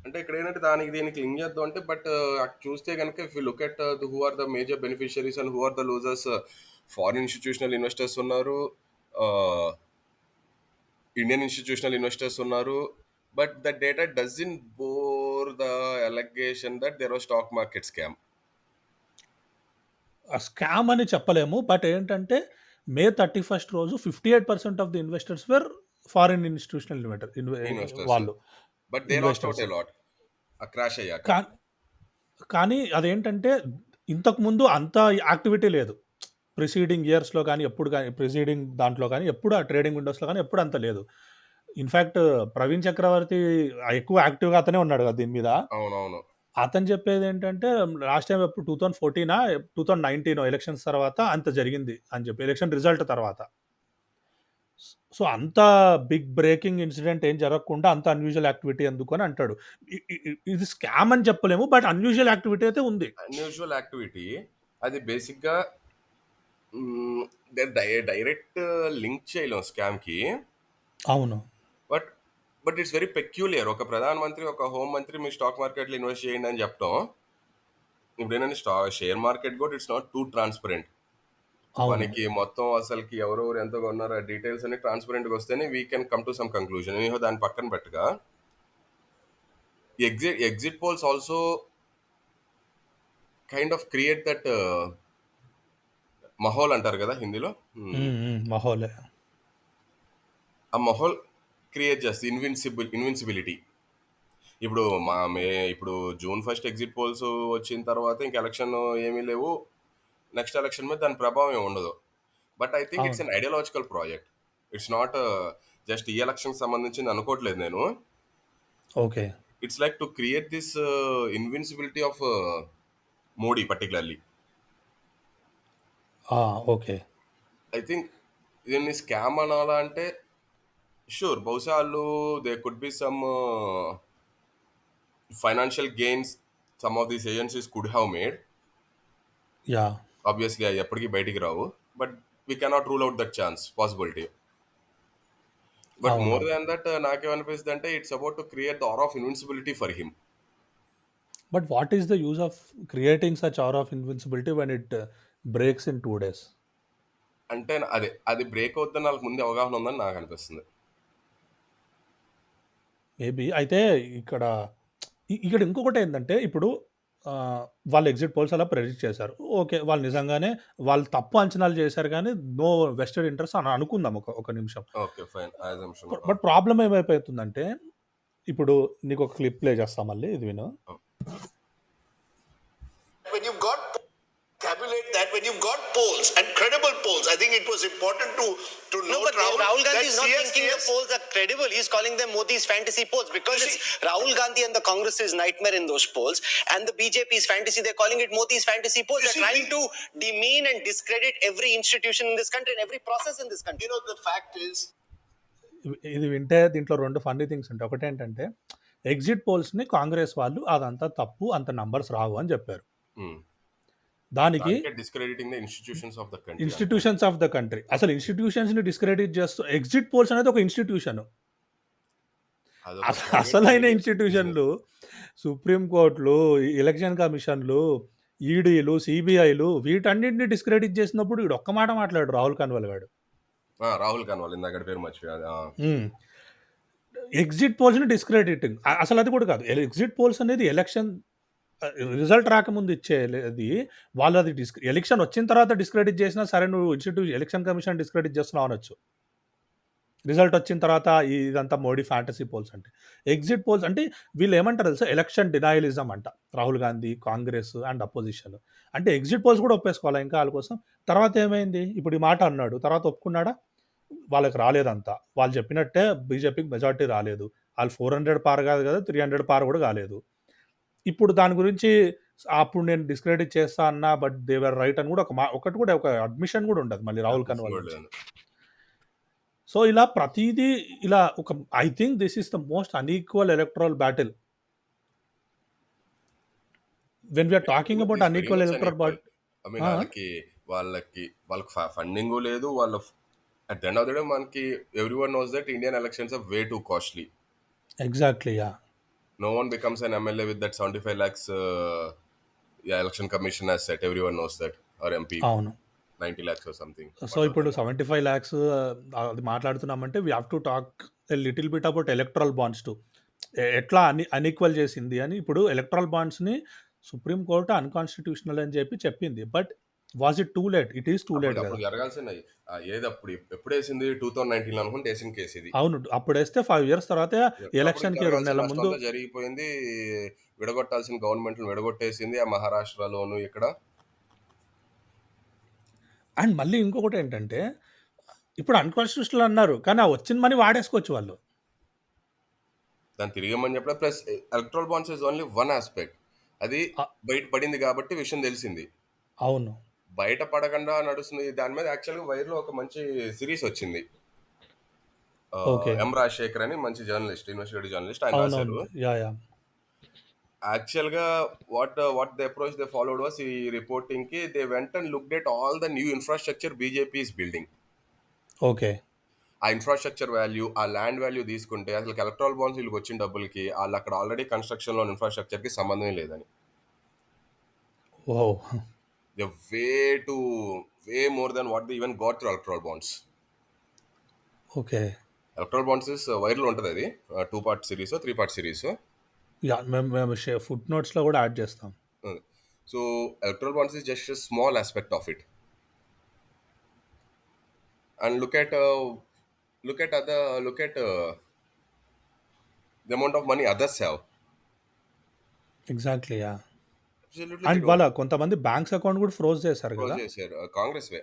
అంటే ఇక్కడ ఏంటంటే దీనికి లింక్ చేద్దాం అంటే, బట్ చూస్తే కనుక if you look at who are the major beneficiaries and who are the losers, foreign institutional investors ఉన్నారు, ఇండియన్ ఇన్స్టిట్యూషనల్ ఇన్వెస్టర్స్ ఉన్నారు, but the data doesn't bore the allegation that there was stock market scam. ఆ scam అని చెప్పలేము. But ఏంటంటే May 31 రోజు 58% of the investors were foreign institutional Investors, వాళ్ళు but they lost out investors. a lot. A crash అయ్యాక. కా కానీ అదేంటంటే ఇంతకుముందు అంత యాక్టివిటీ లేదు. ప్రిసీడింగ్ ఇయర్స్‌లో గాని, ఎప్పుడు గాని ప్రిసీడింగ్ దాంట్లో గాని, ఎప్పుడు ఆ ట్రేడింగ్ విండోస్‌లో గాని ఎప్పుడు అంత లేదు. ఇన్‌ఫాక్ట్ ప్రవీణ్ చక్రవర్తి ఎక్కువ యాక్టివ్‌గా అతనే ఉన్నాడు కదా దీని మీద. అవునవును. అతను చెప్పేదేంటంటే లాస్ట్ టైమ్ ఎప్పుడు 2014 2019 ఎలక్షన్స్ తర్వాత అంత జరిగింది అని చెప్పి. ఎలక్షన్ రిజల్ట్ తర్వాత. సో, అంత బిగ్ బ్రేకింగ్ ఇన్సిడెంట్ ఏం జరగకుండా అంత అన్‌యూజువల్ యాక్టివిటీ ఎందుకు అని అంటాడు. ఇది స్కామ్ అని చెప్పలేము. బట్ అన్‌యూజువల్ యాక్టివిటీ అయితే ఉంది. అన్యూజువల్ యాక్టివిటీ అది బేసిక్గా డైరెక్ట్ లింక్ చేయలేం స్కామ్కి. అవును. But but it's very peculiar. ఒక ప్రధానమంత్రి, ఒక హోం మంత్రి మీ స్టాక్ మార్కెట్లో ఇన్వెస్ట్ చేయండి అని చెప్పడం. ఇప్పుడు ఏంటంటే షేర్ మార్కెట్ కూడా ఇట్స్ నాట్ టూ ట్రాన్స్పరెంట్. అవును. మనకి మొత్తం అసలుకి ఎవరెవరు ఎంత కొన్నారో ఆ డీటెయిల్స్ అన్ని ట్రాన్స్పరెంట్గా వస్తేనే we can come to some conclusion. దాని పక్కన పెట్టగా exit polls also kind of create that మహోల్ అంటారు కదా హిందీలో. మహోలే. ఆ మహోల్ క్రియేట్ చేస్తుంది ఇన్విన్సిబిలిటీ. ఇప్పుడు జూన్ 1 ఎగ్జిట్ పోల్స్ వచ్చిన తర్వాత ఇంక ఎలక్షన్ ఏమీ లేవు. నెక్స్ట్ ఎలక్షన్ మీద దాని ప్రభావం ఏమి ఉండదు. But I think it's an ideological project. It's not just ఈ ఎలక్షన్ సంబంధించింది అనుకోవట్లేదు నేను. Okay. It's like to create this invincibility of Modi particularly. Okay. I think దీన్ని స్కామ్ అనాలా అంటే షూర్ బహుశా వాళ్ళు they could be some financial gains some of these agencies could have made. Yeah! Obviously అవి ఎప్పటికీ బయటికి రావు. But we cannot rule out that chance possibility. But అవును. మోర్ దాన్ దట్ నాకేమనిపిస్తుంది అంటే it's about to create the aura of invincibility for him. But what is the use of creating such aura of invincibility when it breaks in 2 days? అంటే అది break అవుతుందని వాళ్ళకి ముందే అవగాహన ఉందని నాకు అనిపిస్తుంది. మేబీ అయితే ఇక్కడ ఇంకొకటేందంటే ఇప్పుడు వాళ్ళు ఎగ్జిట్ పోల్స్ అలా ప్రెడిక్ట్ చేశారు. ఓకే. వాళ్ళు నిజంగానే వాళ్ళు తప్పు అంచనాలు చేశారు గానీ, నో వెస్టెడ్ ఇంట్రెస్ట్ అని అనుకుందాం ఒక నిమిషం. Okay fine. Assumption. But problem ఏమైపోతుందంటే, ఇప్పుడు నీకొక క్లిప్ ప్లే చేస్తా మళ్ళీ ఇది విను. When you've got tabulate that, when you've got polls and credible polls, I think it was important to No, note but Rahul Gandhi is not that thinking the polls are credible. He's calling them Modi's fantasy polls because it's Rahul Gandhi and the Congress's nightmare in those polls, and the BJP's fantasy. They're calling it Modi's fantasy polls. They're trying to demean and discredit every institution in this country and every process in this country. You know, the fact is, ఇది వింటే దీంట్లో 2 funny things ఉంటాయి. ఒకటేంటంటే, exit పోల్స్‌ని Congress వాళ్ళు అదంతా తప్పు, అంత numbers రావు అని చెప్పారు. దానికి discrediting the institutions of the country. Institutions of the country. అసలు ఇన్స్టిట్యూషన్స్‌ని డిస్క్రెడిట్ చేస్తూ ఎగ్జిట్ పోల్స్ అనేది ఒక ఇన్స్టిట్యూషన్. అసలైన ఇన్స్టిట్యూషన్లు సుప్రీం కోర్టులు, ఎలక్షన్ కమిషన్లు, ఈడీలు, సిబిఐలు వీటన్నిటిని డిస్క్రెడిట్ చేసినప్పుడు వీడు ఒక్క మాట మాట్లాడు రాహుల్ కన్వాల్ గాడు. రాహుల్ కన్వాల్ ఇందాక పేరు మర్చిపోయాడు. Exit పోల్స్‌ని discrediting. అసలు అది కూడా కాదు. ఎగ్జిట్ పోల్స్ అనేది ఎలక్షన్ రిజల్ట్ రాకముందు ఇచ్చేది. వాళ్ళు అది ఎలక్షన్ వచ్చిన తర్వాత డిస్క్రెడిట్ చేసినా సరే, నువ్వు ఎలక్షన్ కమిషన్ డిస్క్రెడిట్ చేస్తున్నావు అనొచ్చు. రిజల్ట్ వచ్చిన తర్వాత ఇదంతా మోడీ ఫ్యాంటసీ పోల్స్ అంటే. ఎగ్జిట్ పోల్స్ అంటే వీళ్ళు ఏమంటారు తెలుసా? ఎలక్షన్ డినయలిజం అంట. Rahul Gandhi, Congress and opposition. అంటే ఎగ్జిట్ పోల్స్ కూడా ఒప్పేసుకోవాలా ఇంకా వాళ్ళ కోసం? తర్వాత ఏమైంది? ఇప్పుడు ఈ మాట అన్నాడు. తర్వాత ఒప్పుకున్నాడా? వాళ్ళకి రాలేదంతా. వాళ్ళు చెప్పినట్టే బీజేపీకి మెజారిటీ రాలేదు. వాళ్ళు 400 పార్ కాదు కదా, 300 పార్ కూడా కాలేదు. ఇప్పుడు దాని గురించి అప్పుడు నేను డిస్క్రెడిట్ చేస్తా అన్నా, బట్ దే వర్ రైట్ అని కూడా ఒకటి కూడా ఒక అడ్మిషన్ కూడా ఉండదు మళ్ళీ రాహుల్ కన్వాల్ నుంచి. సో ఇలా ప్రతిదీ ఇలా I think this is the most unequal electoral battle. When we're talking about unequal electoral battle. వాళ్ళకి ఫండింగ్ లేదు. వాళ్ళ at the end of the day మనకి everyone knows that Indian elections are way too costly. Exactly. Yeah. No one becomes an MLA with that 75 lakhs election commission has set. Everyone knows that. Or MP. అవును. 90 lakhs or something. So, ఇప్పుడు 75 లాక్స్ అది మాట్లాడుతున్నామంటే we have to talk a little bit about electoral bonds too. ఎట్లా unequal చేసింది అని. ఇప్పుడు electoral బాండ్స్‌ని Supreme Court unconstitutional అని చెప్పింది. But was it too late? It is too late అప్పుడు కదా! జరగాల్సినవి ఏది అప్పుడు ఎప్పుడేసింది 2019 అనుకుంటే వేసిన కేసు ఇది. అవును. అప్పుడేస్తే 5 ఇయర్స్ తర్వాత అప్పుడు ఎలక్షన్‌కి 2 జరగాల్సిన నెలల నష్టం ముందు అంతా జరిగిపోయింది. విడగొట్టాల్సిన గవర్నమెంట్‌లు విడగొట్టేసింది. ఆ మహారాష్ట్రలోను ఇక్కడ. అండ్ మళ్ళీ ఇంకొకటేంటంటే, ఇప్పుడు అన్‌కాన్స్టిట్యూషనల్ అన్నారు. కానీ ఆ వచ్చిన మనీ వాడేసుకోవచ్చు వాళ్ళు. దాన్ని తిరిగమని చెప్పడం plus electoral bonds is only one aspect. అది అ బయట పడింది కాబట్టి విషయం తెలిసింది. అవును. బయట పడకుండా నడుస్తుంది. దాని మీద యాక్చువల్‌గా వైర్‌లో ఒక మంచి సిరీస్ వచ్చింది. ఓకే. ఎం రాజశేఖర్ అని మంచి జర్నలిస్ట్, ఇన్వెస్టిగేటివ్ జర్నలిస్ట్ ఆయన అవునవును. రాశారు. యాహ్! యాక్చువల్‌గా what the approach they followed was ఈ రిపోర్టింగ్‌కి they went and looked at all the new infrastructure BJP is building. Okay. ఆ ఇన్‌ఫ్రాస్ట్రక్చర్ వాల్యూ, ఆ ల్యాండ్ వాల్యూ తీసుకుంటే అసలు ఎలక్ట్రల్ బాండ్స్ వీళ్ళకి వచ్చిన డబ్బులకి ఆళ్ళు అక్కడ ఆల్రెడీ కన్‌స్ట్రక్షన్‌లో ఉన్న ఇన్‌ఫ్రాస్ట్రక్చర్‌కి సంబంధమే లేదని. Wow! They way more than what they even got through electoral bonds. Okay. Electoral bonds is వైర్‌లో ఉంటదది. 2 పార్ట్ సిరీసో, 3 పార్ట్ సిరీసో. యాహ్! మేము ఫుట్ నోట్స్‌లో కూడా యాడ్ చేస్తాం. So, electoral bonds is just a small aspect of it. And look at the amount of money others have. Exactly. Yeah! Absolutely, they and don't వాళ్ళ కొంతమంది బ్యాంక్స్ అకౌంట్ కూడా ఫ్రోజ్ చేశారు close కదా! చేశారు. కాంగ్రెస్ వే.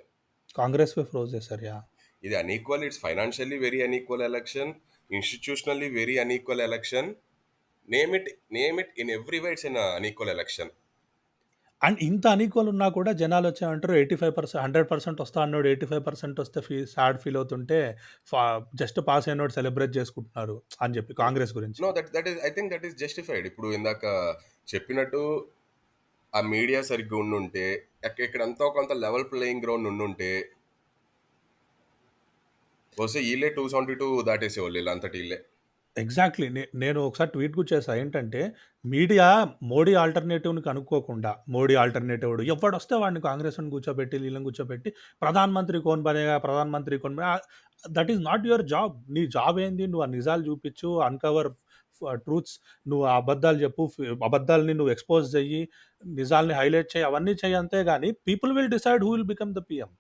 కాంగ్రెస్‌వే ఫ్రోజ్ చేశారు. యాహ్! ఇది unequal. It's financially very unequal election. Institutionally very unequal election. Name it in every way it's an unequal election. And ఇంత unequal ఉన్నా కూడా జనాలొచ్చామంటారు 85% 100% వస్తా అన్నోడు 85% వస్తే సాడ్ ఫీల్ అవుతుంటే ఫా జస్ట్ పాస్ అయినోడు సెలబ్రేట్ చేసుకుంటున్నారు అని చెప్పి కాంగ్రెస్ గురించి. Know that is I think that is justified. ఇప్పుడు ఇందాక చెప్పినట్టు ఆ మీడియా సరిగ్గా ఉండుంటే, ఇక్కడ ఎంతో కొంత లెవెల్ ప్లేయింగ్ గ్రౌండ్ ఉండుంటే బహుశా ఈళ్ళే 272 దాటేసేవాళ్ళు ఈళ్ళంతటి ఈళ్ళే. ఎగ్జాక్ట్‌లీ. నేను ఒకసారి ట్వీట్ కూడా చేశా. ఏంటంటే మీడియా మోడీ ఆల్టర్‌నేటివ్‌ని కనుక్కోకుండా మోడీ ఆల్టర్‌నేటివ్ ఎవడొస్తే వాడిని కాంగ్రెస్‌ని కూర్చోబెట్టి, వీళ్ళని కూర్చోబెట్టి ప్రధానమంత్రి కౌన్ బనేగా, ప్రధానమంత్రి కౌన్ బనేగా that is not your job. నీ జాబ్ ఏంది? నువ్వు ఆ నిజాలు చూపించు, అన్‌కవర్ ట్రూత్స్. నువ్వు ఆ అబద్ధాలు చెప్పు, అబద్ధాలని నువ్వు ఎక్స్‌పోజ్ చెయ్యి, నిజాల్ని హైలైట్ చేయి, అవన్నీ చెయ్యి అంతే గాని people will decide who will become the PM.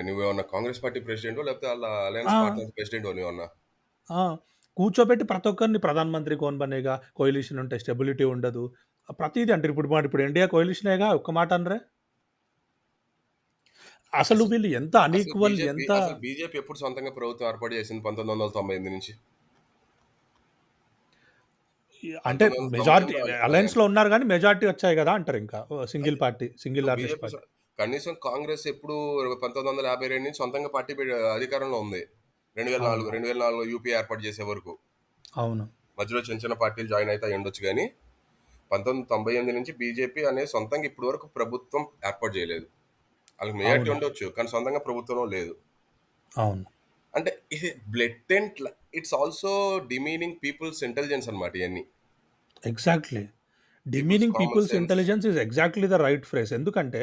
నువ్వేమన్నా కాంగ్రెస్ పార్టీ ప్రెసిడెంటో లేకపోతే వాళ్ళ అలయన్స్ ఆ! పార్ట్నర్ ప్రెసిడెంటో నువ్వేమన్నా? ఆ! కూర్చోబెట్టి ప్రతి ఒక్కరిని ప్రధానమంత్రి కౌన్ బనేగా, కోయలిషన్ ఉంటే స్టెబిలిటీ ఉండదు. ప్రతీది అంటారు. ఇప్పుడు ఇండియా కోయలిషనేగా ఒక్క మాట అనరే. అసలు అసలు వీళ్ళు ఎంత అన్‌ఈక్వల్ ఎంత అసలు బీజేపీ ఎప్పుడు సొంతంగా ప్రభుత్వం ఏర్పాటు చేసింది? 1998 నుంచి. అంటే మెజారిటీ 1998లో ఏర్పాటయింది. అలయన్స్‌లో ఉన్నారు గానీ మెజారిటీ వచ్చాయి గదా! అంటారు ఇంకా. Single party, single largest BJP party. కనీసం కాంగ్రెస్ ఎప్పుడు 1952 నుంచి సొంతంగా పార్టీ అధికారంలో ఉంది. అవును. 2004 యూపీఏ ఏర్పాటు చేసే వరకు. అవును. మధ్యలో చిన్న చిన్న పార్టీలు జాయిన్ అయితే అయ్యుండొచ్చు గానీ 1998 నుంచి బీజేపీ అనేది సొంతంగా ఇప్పటి వరకు ప్రభుత్వం ఏర్పాటు చేయలేదు. వాళ్ళకి మెజారిటీ అవును. ఉండొచ్చు. కానీ సొంతంగా ప్రభుత్వంలో లేదు. అవును. అంటే ఇది blatant it's also demeaning people's intelligence అన్నమాట ఇయన్నీ. Exactly. People's demeaning common people's sense. Intelligence is exactly the right phrase. ఎందుకంటే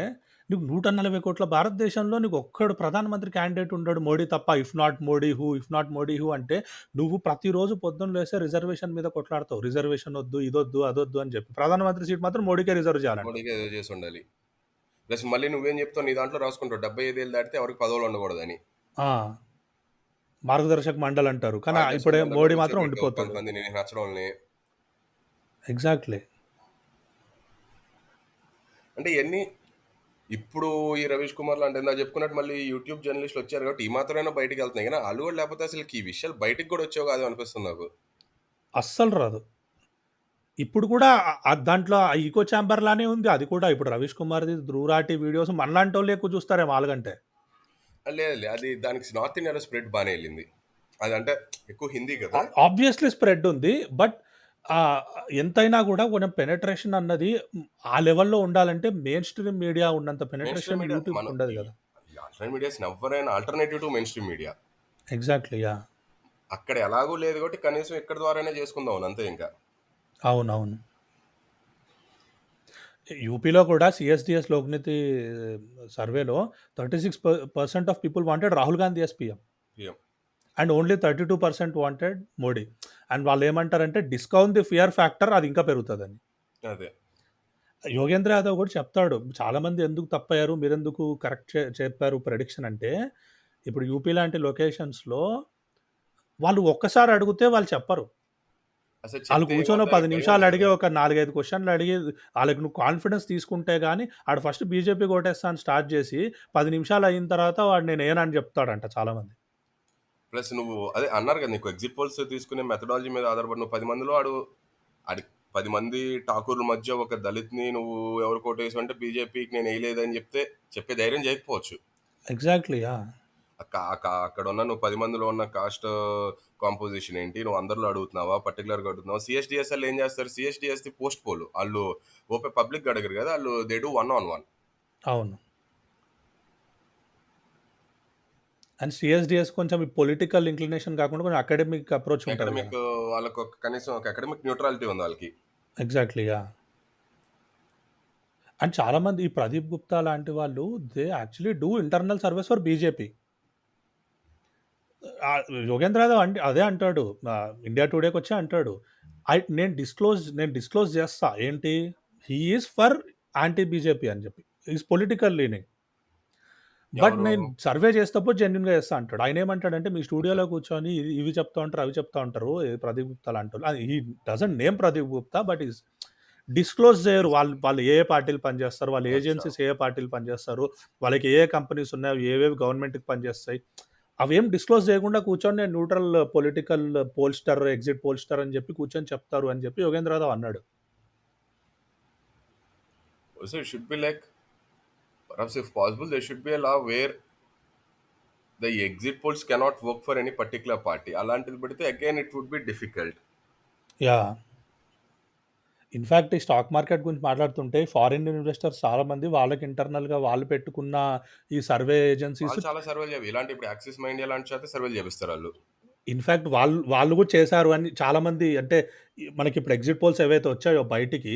నీకు 140,00,00,000 భారతదేశంలో నీకు ఒక్కడు ప్రధానమంత్రి క్యాండిడేట్ ఉండడు మోడీ తప్ప. ఇఫ్ నాట్ మోడీ హూ అంటే నువ్వు ప్రతిరోజు పొద్దున్న లేస్తే రిజర్వేషన్ మీద కొట్లాడతావు. రిజర్వేషన్ వద్దు, ఇదొద్దు, అదొద్దు అని చెప్పి. ప్రధానమంత్రి సీట్ మాత్రం మోడీకే రిజర్వ్ చేయాలంటావు. మోడీకి ఏదో చేసి ఉండాలి. ప్లస్ మళ్ళీ నువ్వేం చెప్తావు నీ దాంట్లో రాసుకుంటావు 75 ఏళ్ళు దాటితే ఎవరికి పదవులు ఉండకూడదని. ఆ! మార్గదర్శక మండలి అంటారు. కానీ మార్గదర్శక ఇప్పుడే మండలిలో మోడీ మాత్రం కూర్చోబెట్టావు ఉండిపోతాడు. కొంతమంది నీకు నచ్చడంని. ఎగ్జాక్ట్‌లీ. అంటే ఇయన్నీ ఇప్పుడు ఈ రవీష్ కుమార్ లాంటి ఇందాక చెప్పుకున్నట్టు మళ్ళీ యూట్యూబ్ జర్నలిస్టులు వచ్చారు కాబట్టి ఈ మాత్రమైనా బయటికి వెళ్తున్నాయి. కానీ వాళ్ళు కూడా లేకపోతే అసలు ఈ విషయాలు బయటికి కూడా వచ్చేవి కాదు అనిపిస్తుంది నాకు. అస్సలు రాదు. ఇప్పుడు కూడా దాంట్లో ఆ ఈకో చాంబర్ లానే ఉంది. అది కూడా ఇప్పుడు 'రవీష్ కుమార్‌ది' 'ధ్రువరాటి' వీడియోస్ మనలాంటోళ్ళే ఎక్కువ చూస్తారేమో ఆళ్ళకంటే. లేదు అది దానికి నార్త్ ఇండియాలో స్ప్రెడ్ బాగానే వెళ్ళింది. అదంటే ఎక్కువ హిందీ కదా. ఆబ్వియస్‌లీ స్ప్రెడ్ ఉంది. బట్ ఆహ్, ఎంతైనా కూడా కొంచెం పెనెట్రేషన్ అన్నది ఆ లెవెల్‌లో ఉండాలంటే మెయిన్ స్ట్రీమ్ మీడియా ఉన్నంత మెయిన్ స్ట్రీమ్ పెనెట్రేషన్ మీడియా యూట్యూబ్‌కి ఉండదు కదా! ఈ ఆల్టర్నేట్ మీడియాస్ ఎవరైనా alternative to main stream media exactly. Yeah! అక్కడ ఎలాగూ లేదు కాబట్టి కనీసం ఇక్కడ ద్వారానే చేసుకుందాం అంతే ఇంకా. అవునవును. యూపీలో కూడా సిఎస్డిఎస్ లోక్నీతి సర్వేలో 36% of people wanted Rahul Gandhi as PM PM. And only 32% wanted Modi. And వాళ్ళు ఏమంటారంటే డిస్కౌంట్ ది ఫియర్ ఫ్యాక్టర్ అది ఇంకా పెరుగుతుందని. అదే యోగేంద్ర యాదవ్ కూడా చెప్తాడు, చాలామంది ఎందుకు తప్పయ్యారు, మీరెందుకు కరెక్ట్ చెప్పారు ప్రెడిక్షన్ అంటే, ఇప్పుడు యూపీ లాంటి లొకేషన్స్లో వాళ్ళు ఒక్కసారి అడిగితే వాళ్ళు చెప్పరు. అసలు వాళ్ళు చెప్తే కూర్చొని 10 ఏమవుతారు? నిమిషాలు భయం అడిగి లేదు. ఒక 4-5 క్వశ్చన్లు అడిగి వాళ్ళకి నువ్వు కాన్ఫిడెన్స్ తీసుకుంటే కానీ ఆడు ఫస్ట్ బీజేపీ కొట్టేస్తా అని స్టార్ట్ చేసి 10 నిమిషాలు అయిన తర్వాత వాడు నేను ఏనని చెప్తాడంట చాలామంది. ప్లస్ నువ్వు అదే అన్నారు కదా, నీకు ఎగ్జిట్ పోల్స్ తీసుకునే మెథడాలజీ మీద ఆధారపడి నువ్వు 10 మందిలో ఆడి 10 మంది ఠాకూర్ల మధ్య ఒక దళిత్ని నువ్వు ఎవరు కోటేసి అంటే బీజేపీకి నేను వేయలేదని చెప్పే ధైర్యం చేయకపోవచ్చు. ఎగ్జాక్ట్లీ. అక్కడ ఉన్న నువ్వు 10 మందిలో ఉన్న కాస్ట్ కాంపోజిషన్ ఏంటి, నువ్వు అందరిలో అడుగుతున్నావా, పర్టికులర్గా అడుగుతున్నావా? సిఎస్డిఎస్ వాళ్ళు ఏం చేస్తారు, సిఎస్డిఎస్ పోస్ట్ పోల్ వాళ్ళు పబ్లిక్ అడగరు కదా, వాళ్ళు దే డూ 1-on-1. అవును. అండ్ సిఎస్డిఎస్ కొంచెం ఈ పొలిటికల్ ఇంక్లినేషన్ కాకుండా కొంచెం అకాడమిక్ అప్రోచ్ ఉంటుంది. అకాడమిక్ వాళ్ళకు కనీసం ఒక అకాడమిక్ న్యూట్రాలిటీ ఉంది వాళ్ళకి. ఎగ్జాక్ట్లీ. అండ్ చాలామంది ఈ ప్రదీప్ గుప్తా లాంటి వాళ్ళు they actually do internal service for BJP. Yogendra Yadav అదే అంటాడు, ఇండియా టుడేకి వచ్చి అంటాడు, నేను డిస్క్లోజ్ చేస్తా ఏంటి, he is for anti BJP అని చెప్పి, ఈజ్ పొలిటికల్ లీనింగ్, బట్ ఎవరు? నేను సర్వే చేసేటప్పుడు జెన్యున్గా చేస్తా అంటాడు. ఆయన ఏమంటాడంటే మీ స్టూడియోలో కూర్చొని ఇవి చెప్తా ఉంటారు అవి చెప్తా ఉంటారు ప్రదీప్ గుప్తా లాంటి వాళ్ళు, he doesn't name Pradeep Gupta but is disclose చేయరు వాళ్ళు ఏ పార్టీలు పనిచేస్తారు, వాళ్ళ ఏజెన్సీస్ ఏ పార్టీలు పనిచేస్తారు, వాళ్ళకి ఏ కంపెనీస్ ఉన్నాయి, అవి ఏవేవి గవర్నమెంట్కి పనిచేస్తాయి, అవేం డిస్క్లోజ్ చేయకుండా కూర్చొని నేను న్యూట్రల్ పొలిటికల్ పోల్స్టర్ ఎగ్జిట్ పోల్స్టర్ అని చెప్పి కూర్చొని చెప్తారు అని చెప్పి యోగేంద్ర యాదవ్ అన్నాడు. So it should be like, perhaps if possible, there should be a law where the exit polls cannot work for any particular party. అలాంటిది పెడితే again it would be difficult. Yeah, in fact ఈ స్టాక్ మార్కెట్ గురించి మాట్లాడుతుంటే foreign investors చాలా మంది వాళ్ళకి ఇంటర్నల్గా వాళ్ళు పెట్టుకున్న ఈ సర్వే ఏజెన్సీస్, వాళ్ళు చాలా సర్వేలు చేయాలి. ఇలాంటి ఇప్పుడు యాక్సిస్ మైండ్ ఇలాంటి చేత సర్వేలు చేపిస్తారు వాళ్ళు. ఇన్ఫ్యాక్ట్ వాళ్ళు కూడా చేశారు అని చాలామంది, అంటే మనకి ఇప్పుడు ఎగ్జిట్ పోల్స్ ఏవైతే వచ్చాయో బయటికి,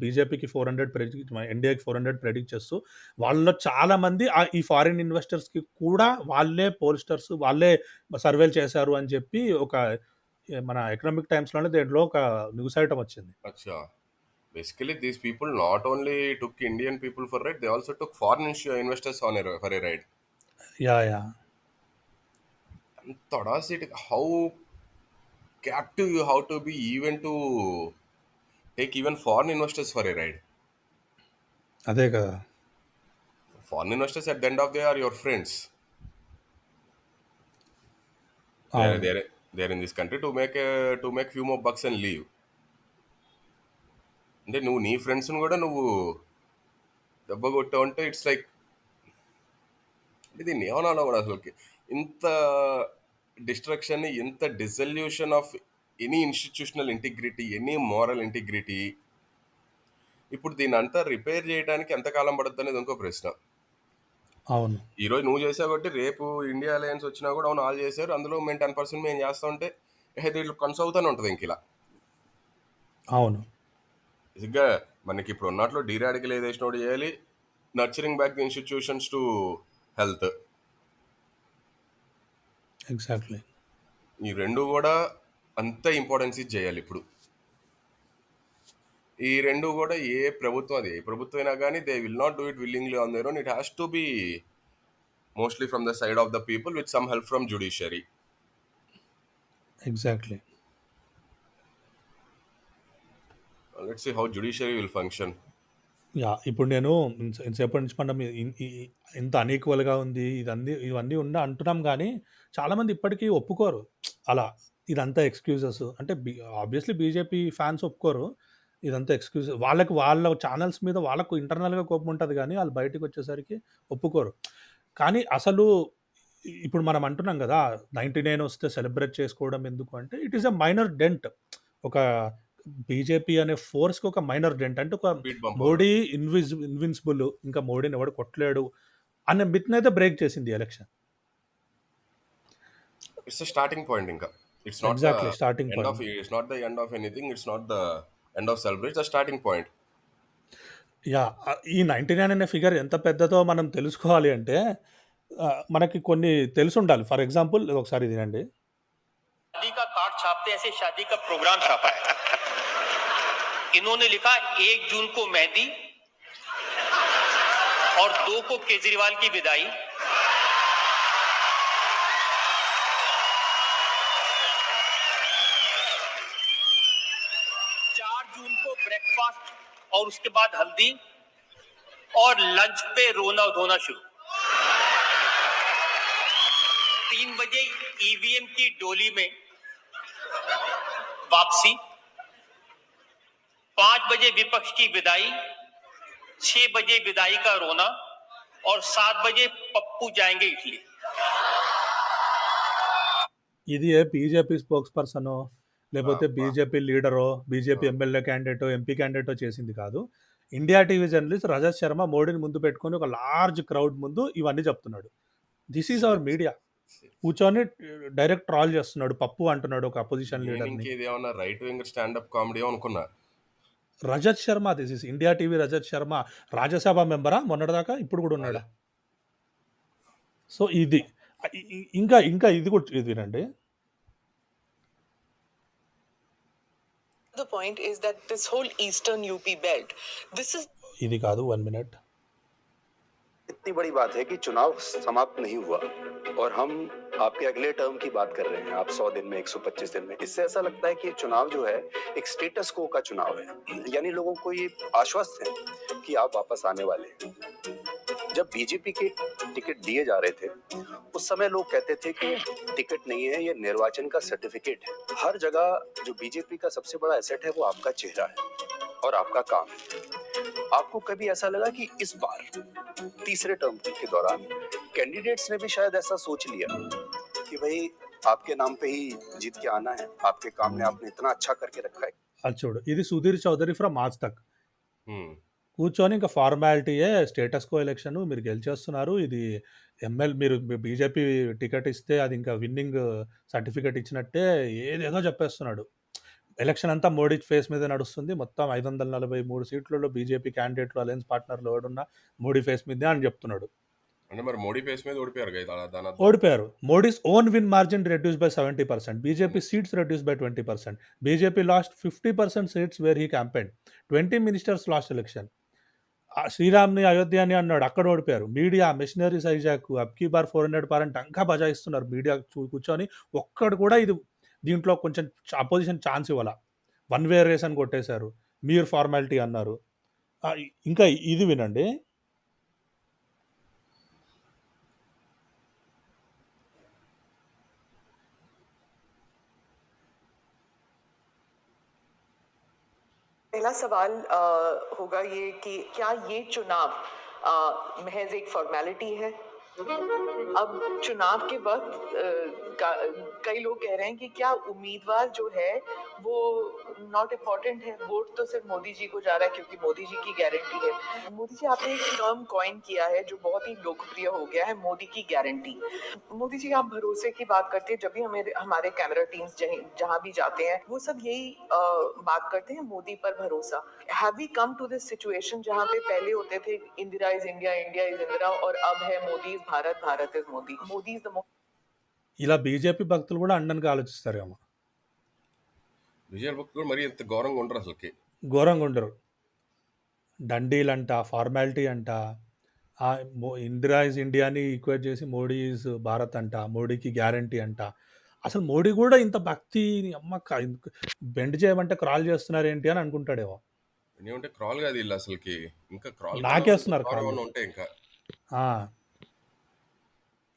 బీజేపీకి 400 ప్రెడిక్ట్, ఎన్డీఏకి 400 ప్రెడిక్ట్ చేస్తూ, వాళ్ళలో చాలామంది ఈ ఫారిన్ ఇన్వెస్టర్స్కి కూడా వాళ్ళే పోల్స్టర్స్ వాళ్ళే సర్వేలు చేశారు అని చెప్పి ఒక మన ఎకనామిక్ టైమ్స్లోనే దేంట్లో ఒక న్యూస్ ఐటమ్ వచ్చింది. అచ్చా, basically these people not only took Indian people for ride, they also took foreign investors for a ride. Yeah. అంత audacity, how captive you have to be even to take even foreign investors for a ride. అదే కదా. Foreign investors at the end of the day are your friends. They're in this country to make few more bucks and leave. అంటే నువ్వు నీ ఫ్రెండ్స్ని కూడా నువ్వు దెబ్బ కొట్టావు అంటే ఇట్స్ లైక్, దీన్ని ఏమన్నా కూడా అసలుకి ఇంత డిస్ట్రక్షన్, ఇంత dissolution of any institutional integrity, any moral integrity. ఇప్పుడు దీన్ని అంతా రిపేర్ చేయడానికి ఎంతకాలం పడుతుంది అనేది ఇంకో ప్రశ్న. అవును, ఈరోజు నువ్వు చేసావు కాబట్టి రేపు ఇండియా అలయన్స్ వచ్చినా కూడా అవును వాళ్ళు చేశారు, అందులో మేము 10% మేము చేస్తా ఉంటే దీంట్లో కొనసాగుతూనే ఉంటుంది ఇంక ఇలా. అవును, బేసిక్గా మనకి ఇప్పుడు ఉన్నట్లు డీరాడికలైజేషన్ ఒకటి చేయాలి, nurturing back the institutions to health. Exactly. ఈ రెండు కూడా అంత ఇంపార్టెన్స్ చేయాలి. ఇప్పుడు ఈ రెండు కూడా ఏ ప్రభుత్వం అయినా కానీ they will not do it willingly on their own. It has to be mostly from the side of the people with some help from judiciary. Exactly. Let's see how judiciary will function. Yeah, ఇప్పుడు నేను ఇంతసేపటి నుంచి మనం ఇంత అన్ఈక్వల్గా ఉంది ఇవన్నీ అంటున్నాం కానీ చాలామంది ఇప్పటికీ ఒప్పుకోరు అలా, ఇదంతా ఎక్స్క్యూజెస్ అంటే ఆబ్వియస్లీ బీజేపీ ఫ్యాన్స్ ఒప్పుకోరు ఇదంతా ఎక్స్క్యూజ్, వాళ్ళ ఛానల్స్ మీద వాళ్ళకు ఇంటర్నల్గా కోపం ఉంటుంది కానీ వాళ్ళు బయటకు వచ్చేసరికి ఒప్పుకోరు. కానీ అసలు ఇప్పుడు మనం అంటున్నాం కదా 99 వస్తే సెలబ్రేట్ చేసుకోవడం ఎందుకు అంటే, it is a minor dent, ఒక బీజేపీ అనే ఫోర్స్కి ఒక మైనర్ డెంట్, అంటే ఒక మోడీ ఇన్విన్సిబుల్, ఇంకా మోడీని ఎవడు కొట్టలేడు అనే మిత్ని అయితే బ్రేక్ చేసింది ఎలక్షన్. It's starting point. ఇంకా it's not exactly starting point. It's not the end of anything. It's not the end of celebrate, the starting point. ఈ 99 అనే ఫిగర్ ఎంత పెద్దదో మనం తెలుసుకోవాలి అంటే మనకి కొన్ని తెలిసుండాలి. ఫర్ ఎగ్జాంపుల్ ఒకసారి వినండి. शादी का कार्ड छापते ऐसे शादी का प्रोग्राम छापा है. इन्होंने लिखा 1 जून को मेहंदी और 2 को केजरीवाल की विदाई. 4 जून को ब्रेकफास्ट और उसके बाद हल्दी और लंच पे रोना धोना शुरू. 3 बजे ईवीएम की डोली में वापसी. 5 बजे विपक्ष की विदाई. 6 बजे विदाई का रोना और 7 बजे पप्पू जाएंगे इटली. ఇది ఏ బీజేపీ స్పోక్స్ పర్సనో లేకపోతే బీజేపీ లీడరో బీజేపీ ఎమ్మెల్యే క్యాండిడేటో ఎంపీ క్యాండిడేటో చేసింది కాదు. India TV journalist Rajat Sharma మోడీని ముందు పెట్టుకొని ఒక లార్జ్ క్రౌడ్ ముందు ఇవన్నీ చెప్తున్నాడు. This is our media. కూర్చొని డైరెక్ట్ ట్రాల్ చేస్తున్నాడు, పప్పు అంటున్నాడు ఒక అపోజిషన్ లీడర్ని. ఇది ఏమన్నా రైట్ వింగ్ స్టాండప్ కామెడీ అనుకున్నా. Rajat Sharma, this is India TV Rajat Sharma. Rajya Sabha మెంబరా మొన్నటిదాకా, ఇప్పుడు కూడా ఉన్నాడా? సో ఇది ఇంకా ఇంకా ఇది కూడా ఇది వినండి. The point is that this whole eastern UP belt, this is ఇది కాదు, 1 minute. इतनी बड़ी बात है कि चुनाव समाप्त नहीं हुआ और हम आपके अगले टर्म की बात कर रहे हैं. आप 100 दिन में, 125 दिन में. इससे ऐसा लगता है कि चुनाव जो है एक स्टेटस को का चुनाव है. यानी लोगों को ये आश्वस्त है कि आप वापस आने वाले हैं. जब बीजेपी के टिकट दिए जा रहे थे उस समय लोग कहते थे कि टिकट नहीं है, ये निर्वाचन का सर्टिफिकेट है. हर जगह जो बीजेपी का सबसे बड़ा एसेट है वो आपका चेहरा है और आपका काम है. आपको कभी ऐसा लगा कि इस बार तीसरे टर्म के दौरान कैंडिडेट्स ने भी शायद ऐसा सोच लिया कि भाई आपके नाम पे ही जीत के आना है, आपके काम ने आपने इतना अच्छा करके रखा है. అది చూడు, ఇది సుధీర్ చౌదరి ఫ్రమ్ ఆజ్ తక్. కూర్చొని ఇంకా ఫార్మాలిటీయే, స్టేటస్ కో ఎలక్షన్, మీరు గెలిచేస్తున్నారు, ఇది మీరు బీజేపీ టికెట్ ఇస్తే అది ఇంకా విన్నింగ్ సర్టిఫికేట్ ఇచ్చినట్టే ఏదేదో చెప్పేస్తున్నాడు. ఎలక్షన్ అంతా మోడీ ఫేస్ మీద నడుస్తుంది. మొత్తం 543 సీట్లలో బీజేపీ క్యాండిడేట్లు అలయన్స్ పార్ట్నర్లు ఎవడున్నా మోడీ ఫేస్ మీదే అని చెప్తున్నాడు. అంటే మరి మోడీ ఫేస్ మీద ఓడిపోయారు. Modi's own win margin reduce by 70%, BJP seats reduce by 20%. BJP lost 50% seats where he campaign. 20 ministers lost election. శ్రీరామ్ని అయోధ్య అని అన్నాడు, అక్కడ ఓడిపోయారు. మీడియా మెషినరీస్ హైజాక్, అబ్కీ బార్ 400 పార్ అంటే ఇంకా బజాయిస్తున్నారు మీడియా కూర్చొని. ఒక్కడు కూడా ఇది దీంట్లో కొంచెం అపోజిషన్ ఛాన్స్ ఇవ్వాల. 1 వే రేస్ అని కొట్టేశారు. మీరు ఫార్మాలిటీ అన్నారు. ఇంకా ఇది వినండి. पहला सवाल होगा ये कि क्या ये चुनाव महज एक फॉर्मेलिटी है? अब चुनाव के वक्त कई लोग कह रहे हैं कि क्या उम्मीदवार जो है वो नॉट इम्पोर्टेंट है, वोट तो सिर्फ मोदी जी को जा रहा है क्योंकि मोदी जी की गारंटी है. मोदी जी, आपने एक टर्म कॉइन किया है जो बहुत ही लोकप्रिय हो गया है, मोदी की गारंटी. मोदी जी, आप भरोसे की बात करते हैं. जब भी हमारे कैमरा टीम्स जहां भी जाते हैं वो सब यही बात करते हैं, मोदी पर भरोसा. Have we come to this situation जहां पे पहले होते थे Indira is India, India is Indira, और अब है Modi is Bharat, Bharat is Modi. Modi is the ఇలా బీజేపీ భక్తులు కూడా అండనికి ఆలోచిస్తారేమో. బీజేపీ భక్తులు కూడా మరి ఎంత ఘోరంగా ఉండరు, అసలుకి ఘోరంగా ఉండరు. దండీలంట, ఫార్మాలిటీ అంట, ఇందిరా ఇస్ ఇండియాని ఈక్వేట్ చేసి మోడీ ఈజ్ భారత్ అంట, మోడీకి గ్యారంటీ అంట. అసలు మోడీ కూడా ఇంత భక్తి బెండ్ చేయమంటే క్రాల్ చేస్తున్నారు ఏంటి అని అనుకుంటాడేమో. ఏమంటే క్రాల్ కాదు వీళ్ళు అసలుకి, ఇంకా క్రాల్ నాకేస్తున్నారు ఉంటే ఇంకా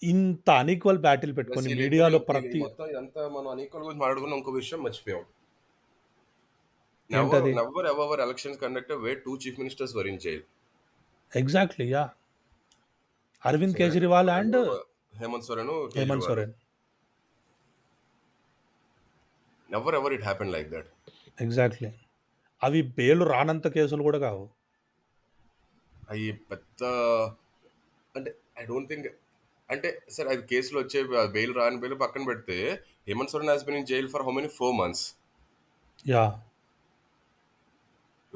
ఇంత అన్ఈక్వల్ బ్యాటిల్ పెట్టుకొని మీడియాలో ప్రతి అంతా మనం అన్ఈక్వల్ గురించి మాట్లాడుకున్న ఇంకో విషయం మర్చిపోయాం. ఏంటది? Never ever elections conducted where 2 chief ministers were in jail. Exactly, yeah. Arvind Kejriwal and Hemant Soren. Never ever it happen like that. Exactly. అవి బెయిల్ రానంత కేసులు కూడా కావు. అవి పెద్ద అంటే ఐ డోంట్ థింక్, అంటే సార్ అది కేసులు వచ్చే బెయిల్ రాని బెయిల్ పక్కన పెడితే Hemant Soren has been in jail for how many 4 months. Yeah.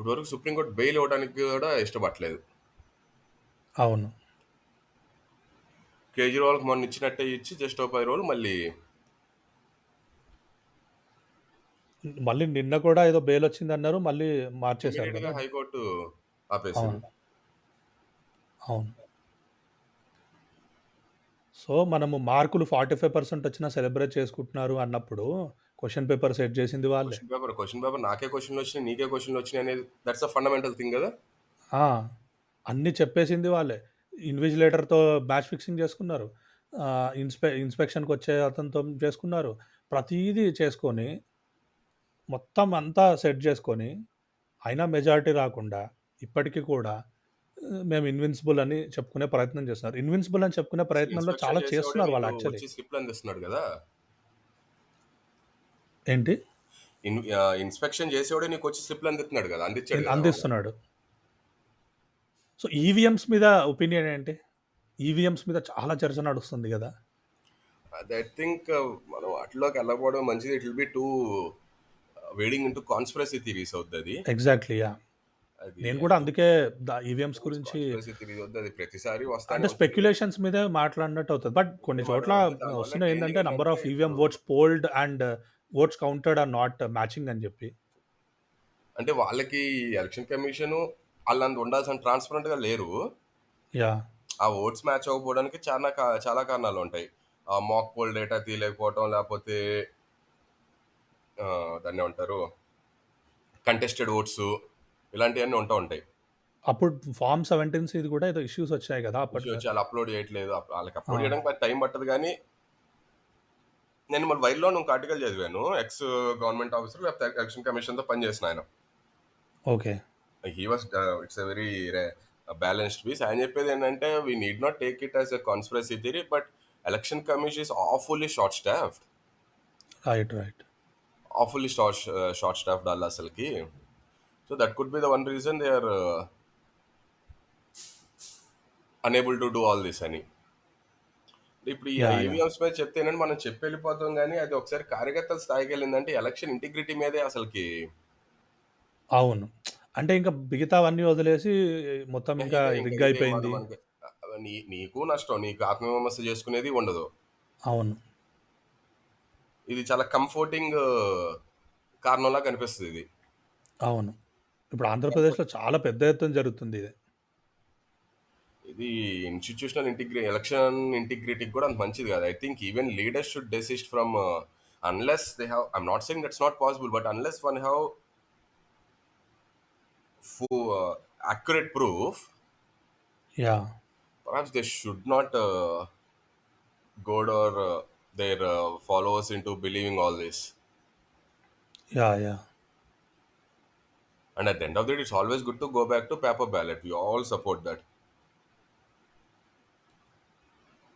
ఇప్పటివరకు సుప్రీంకోర్టు బెయిల్ ఇవ్వడానికి కూడా ఇష్టపడలేదు. అవును. కేజ్రీవాల్కి మొన్న ఇచ్చినట్టే ఇచ్చి జస్ట్ 10 రోజులు మళ్ళీ మళ్ళీ నిన్న కూడా ఏదో బెయిల్ వచ్చిందన్నారు. మళ్ళీ మార్చేశారు ఇమీడియట్గా కదా! హైకోర్టు ఆపేసింది. అవును. అవును. సో, మనము మార్కులు 45% వచ్చినా సెలబ్రేట్ చేసుకుంటున్నారు అన్నప్పుడు క్వెషన్ పేపర్ సెట్ చేసింది వాళ్ళే. క్వశ్చన్ పేపర్ నాకే క్వశ్చన్లు వచ్చినాయి, నీకే క్వశ్చన్లు వచ్చినాయి అనేది దట్స్ అ ఫండమెంటల్ థింగ్ కదా. ఆ! అన్నీ చెప్పేసింది వాళ్ళే. ఇన్విజిలేటర్‌తో మ్యాచ్ ఫిక్సింగ్ చేసుకున్నారు. ఇన్స్‌పెక్షన్‌కొచ్చే అతనితో చేసుకున్నారు. ప్రతీదీ చేసుకొని, మొత్తం అంతా సెట్ చేసుకొని, అయినా మెజారిటీ రాకుండా ఇప్పటికి కూడా మేము ఇన్విన్సిబుల్ అని చెప్పుకునే ప్రయత్నం చేస్తున్నారు. ఇన్విన్సిబుల్ అని చెప్పుకునే ప్రయత్నంలో ఇన్స్పెక్షన్ చాలా చేసేవాడే చేస్తున్నారు నీకు వాళ్ళు యాక్చువల్లీ. వచ్చి స్లిప్లు అందిస్తున్నాడు కదా. ఏంటి? ఇన్స్పెక్షన్ చేసేవాడే నీకు వచ్చి స్లిప్లు అందిస్తున్నాడు కదా, అందించాడు కదా వాడు. అందిస్తున్నాడు. సో, ఈవీఎంస్ మీద ఒపీనియన్ ఏంటి? ఈవీఎంస్ మీద చాలా చర్చ నడుస్తుంది గదా! ఐ థింక్ మనం వాటిలోకి వెళ్ళకపోవడం మంచిది. It will be two wading into conspiracy theories అవుతుంది. ఎగ్జాక్ట్‌లీ. యాహ్! అది నేను కూడా అందుకే ఈవీఎంస్ గురించి కాన్స్పిరసీ థియరీస్ అవుతుంది. అది ప్రతిసారి వస్తానే అంటే ఉంటుంది. స్పెక్యులేషన్స్ మీదే మాట్లాడినట్టు అవుతది. బట్ కొన్ని చోట్ల దానివల్ల వస్తున్నాయి ఏందంటే ట్రైనింగ్ నంబర్ ఆఫ్ ఏంటంటే EVM votes polled and votes counted are not matching అని చెప్పి. అంటే వాళ్ళకి ఎలక్షన్ కమిషన్ వాళ్ళంత ఉండాల్సిన ట్రాన్స్పరెంట్ గా లేరు. యాహ్! ఆ ఓట్స్ మ్యాచ్ అవ్వకపోవడానికి చాలా కారణాలు ఉంటాయి. ఆ మాక్ పోల్ డేటా తీయలేకపోవటం, లేకపోతే దాన్ని ఏమంటారు కంటెస్టెడ్ ఓట్స్, ఇలాంటివన్నీ ఉంటాయి. అప్పుడు ఫార్మ్ 17 ఇది కూడా ఏదో ఇష్యూస్ వచ్చాయి కదా! ఇష్యూ అప్పట్లో. వచ్చి వాళ్ళు అప్లోడ్ చేయట్లేదు. వాళ్ళకి అప్లోడ్ ఆ! చేయడానికి టైం పట్టదు. కానీ నేను మన వైర్లో ఒక ఆర్టికల్ చదివాను. ఎక్స్ గవర్నమెంట్ ఆఫీసర్ లేకపోతే ఎలక్షన్ కమిషన్తో పనిచేసిన ఆయన. Okay. He was it's a very balanced piece. ఆయన చెప్పేది ఏంటంటే we need not take it as a conspiracy theory, but election commission is awfully short staffed. Right. Awfully short staffed వాళ్ళు అసలుకి. So that could be the one reason they are unable to do all this అని. ఇప్పుడు ఈ yeah! Yeah! EVMs మీద చెప్తేనంటే మనం చెప్పి వెళ్ళిపోతాం, కానీ అది ఒకసారి కార్యకర్తల స్థాయికి వెళ్ళిందంటే ఎలక్షన్ ఇంటిగ్రిటీ మీదే అసలుకి అవును. అంటే ఇంకా మిగతావన్నీ వదిలేసి మొత్తం ఇంకా ఇంకా రిగ్ ఇదే అయిపోయింది. మనకి నీకు నష్టం, నీకు ఆత్మవిమర్శ చేసుకునేది ఉండదు. అవును. ఇది చాలా కంఫర్టింగ్ కారణంలా కనిపిస్తుంది ఇది. అవును. ఇప్పుడు ఆంధ్రప్రదేశ్‌లో చాలా పెద్ద ఎత్తున జరుగుతుంది ఇది. ఇది ఇన్స్టిట్యూషనల్ ఎలక్షన్ ఇంటిగ్రిటీకి కూడా అంత మంచిది కాదు. I think even leaders should desist from unless they have, I'm not saying that's not possible, but unless one have accurate proof, yeah! perhaps they should not goad or their followers into believing all this. Yeah! And at the end of the day, it's always good to go back to paper ballot. We all support that.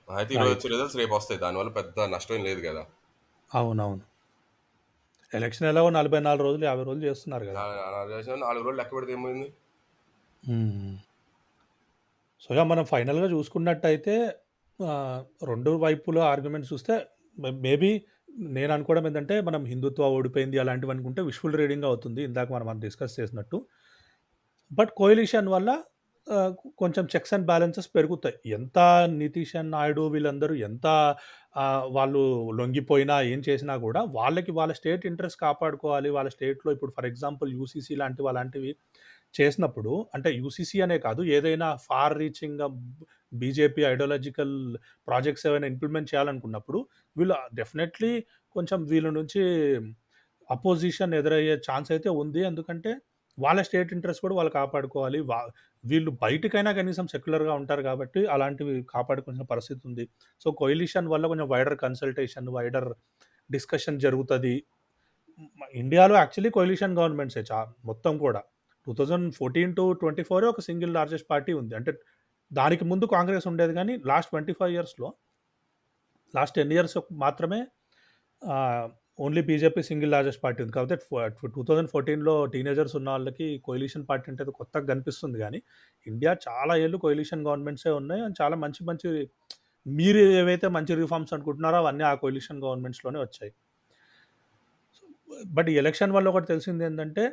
అయితే ఈరోజు right. వచ్చే results రేపు వస్తాయి. దానివల్ల పెద్ద నష్టం లేదు కదా. అవునవును. ఎలక్షన్ ఎలాగో 44 రోజులు, 50 రోజులు చేస్తున్నారు గదా! 4 రోజులు లెక్క పెడితే ఏమైంది. హ్మ్. సో, ఇగ మనం ఫైనల్‌గా చూసుకున్నట్టయితే 2 వైపుల ఆర్గ్యుమెంట్స్ చూస్తే మేబీ నేను అనుకోవడం ఏందంటే, మనం హిందుత్వ ఓడిపోయింది అలాంటివి అనుకుంటే విష్ఫుల్ రీడింగ్ అవుతుంది. ఇందాక మనం డిస్కస్ చేసినట్టు. బట్ కోయలిషన్ వల్ల కొంచెం చెక్స్ అండ్ బ్యాలెన్సెస్ పెరుగుతాయి. ఎంత నితీష్ అండ్ నాయుడు వీళ్ళందరూ ఎంత వాళ్ళు లొంగిపోయినా, ఏం చేసినా గూడా వాళ్ళకి వాళ్ళ స్టేట్ ఇంట్రెస్ట్ కాపాడుకోవాలి. వాళ్ళ స్టేట్‌లో ఇప్పుడు ఫర్ ఎగ్జాంపుల్ యూసీసీ లాంటివి అలాంటివి చేసినప్పుడు అంటే యూసీసీ అనే కాదు ఏదైనా far reaching BJP ideological projects ఏవైనా ఇంప్లిమెంట్ చేయాలనుకున్నప్పుడు వీళ్ళు డెఫినెట్‌లీ కొంచెం వీళ్ళ నుంచి అపోజిషన్ ఎదురయ్యే ఛాన్స్ అయితే ఉంది. ఎందుకంటే వాళ్ళ స్టేట్ ఇంట్రెస్ట్ కూడా వాళ్ళు కాపాడుకోవాలి. వీళ్ళు బయటికైనా కనీసం సెక్యులర్‌గా ఉంటారు కాబట్టి అలాంటివి కాపాడుకోవాల్సిన పరిస్థితి ఉంది. సో, కొయిలిషన్ వల్ల కొంచెం వైడర్ కన్సల్టేషన్, వైడర్ డిస్కషన్ జరుగుతది. ఇండియాలో యాక్చువల్లీ కొయిలిషన్ గవర్నమెంట్సే మొత్తం కూడా. 2014-24 ఒక సింగిల్ లార్జెస్ట్ పార్టీ ఉంది. అంటే దానికి ముందు కాంగ్రెస్ ఉండేది గానీ లాస్ట్ 25 ఇయర్స్‌లో లాస్ట్ 10 ఇయర్స్ మాత్రమే only BJP single largest party ఉంది. కాకపోతే 2014లో టీనేజర్స్ ఉన్న వాళ్ళకి కొయిలిషన్ పార్టీ అంటే అది కొత్తగా కనిపిస్తుంది గానీ, ఇండియా చాలా ఏళ్ళు కొయిలిషన్ గవర్నమెంట్సే ఉన్నాయి. అండ్ చాలా మంచి మంచి మీరు ఏవైతే మంచి రిఫార్మ్స్ అనుకుంటున్నారో అవన్నీ ఆ కొయిలిషన్ గవర్నమెంట్స్‌లోనే వచ్చాయి. బట్ ఈ ఎలక్షన్ వల్ల ఒకటి తెలిసిందేంటంటే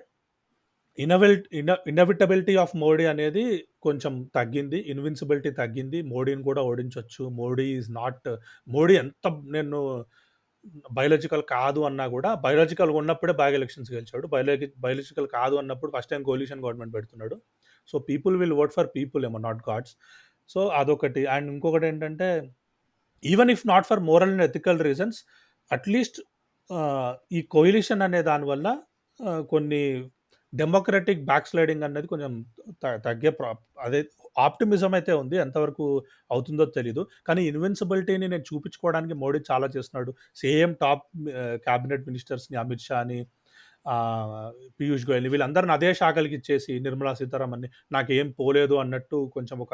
ఇన్నవిటబిలిటీ ఆఫ్ మోడీ అనేది కొంచెం తగ్గింది. ఇన్విన్సిబిలిటీ తగ్గింది. మోడీని కూడా ఓడించొచ్చు. మోడీ ఎంత నేను బయోలాజికల్ కాదు అన్నా కూడా బయోలాజికల్‌గా ఉన్నప్పుడే బాగా ఎలక్షన్స్ గెలిచాడు. బయోలాజికల్ కాదు అన్నప్పుడు ఫస్ట్ టైమ్ కోalition గవర్నమెంట్ పెడుతున్నాడు. So, people will vote for people ఏమో నాట్ గాడ్స్. సో, అదొకటి. అండ్ ఇంకొకటేంటంటే even if not for moral and ethical reasons at least ఈ కోalition అనే దానివల్ల కొన్ని డెమోక్రటిక్ బ్యాక్ స్లైడింగ్ అనేది కొంచెం తగ్గే అదే ఆప్టిమిజం అయితే ఉంది. ఎంతవరకు అవుతుందో తెలీదు. కానీ ఇన్విన్సిబిలిటీని నేను చూపించుకోవడానికి మోడీ చాలా చేస్తున్నాడు. సేమ్ టాప్ క్యాబినెట్ మినిస్టర్స్‌ని అమిత్ షాని, పీయూష్ గోయల్‌ని వీళ్ళందరిని అదే శాఖలకి ఇచ్చేసి నిర్మలా సీతారామన్‌ని నాకేం పోలేదు అన్నట్టు కొంచెం ఒక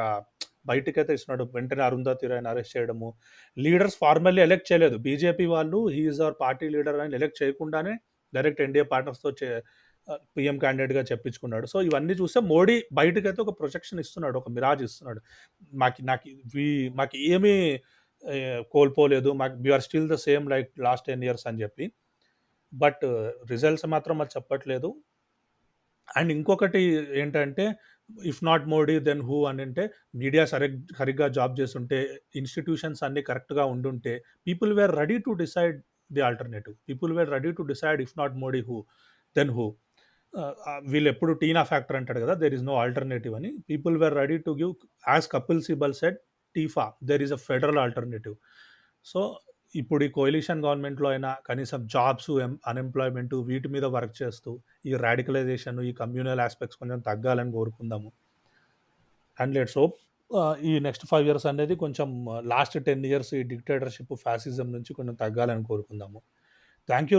బయటికైతే ఇస్తున్నాడు. వెంటనే అరుంధతి రాయ్‌ని అరెస్ట్ చేయడము. లీడర్స్ ఫార్మల్లీ ఎలెక్ట్ చేయలేదు. బీజేపీ వాళ్ళు he is our party leader అని ఎలెక్ట్ చేయకుండానే డైరెక్ట్ ఎన్‌డీఏ పార్ట్నర్స్‌తో పీఎం క్యాండిడేట్‌గా చెప్పించుకున్నాడు. సో, ఇవన్నీ చూస్తే మోడీ బయటకైతే ఒక ప్రొజెక్షన్ ఇస్తున్నాడు. ఒక మిరాజ్ ఇస్తున్నాడు. నాకు మాకు ఏమీ కోల్పోలేదు. We are still the same like last 10 years అని చెప్పి. బట్ రిజల్ట్స్ మాత్రం అది చెప్పట్లేదు. అండ్ ఇంకొకటి ఏంటంటే if not Modi then who అని అంటే మీడియా సరిగ్గా జాబ్ చేస్తుంటే, ఇన్స్టిట్యూషన్స్ అన్నీ కరెక్ట్‌గా ఉండుంటే people were ready to decide the alternative. People were ready to decide if not Modi then who. వీళ్ళెప్పుడు టీనా ఫ్యాక్టర్ అంటాడు కదా! దేర్ ఈస్ నో ఆల్టర్‌నేటివ్ అని. People were ready to give as Kapil Sibal said TIFA there is a federal alternative. So, ఇప్పుడు ఈ కోalition గవర్నమెంట్‌లో అయినా కనీసం jobs, unemployment వీటి మీద వర్క్ చేస్తూ ఈ రాడికలైజేషన్, ఈ కమ్యూనల్ యాస్పెక్ట్స్ కొంచెం తగ్గాలని కోరుకుందాము. అండ్ లెట్స్ హోప్ ఈ నెక్స్ట్ 5 ఇయర్స్ అనేది కొంచెం లాస్ట్ 10 ఇయర్స్ ఈ డిక్టేటర్‌షిప్, ఫ్యాసిజం నుంచి కొంచెం తగ్గాలని కోరుకుందాము. Thank you.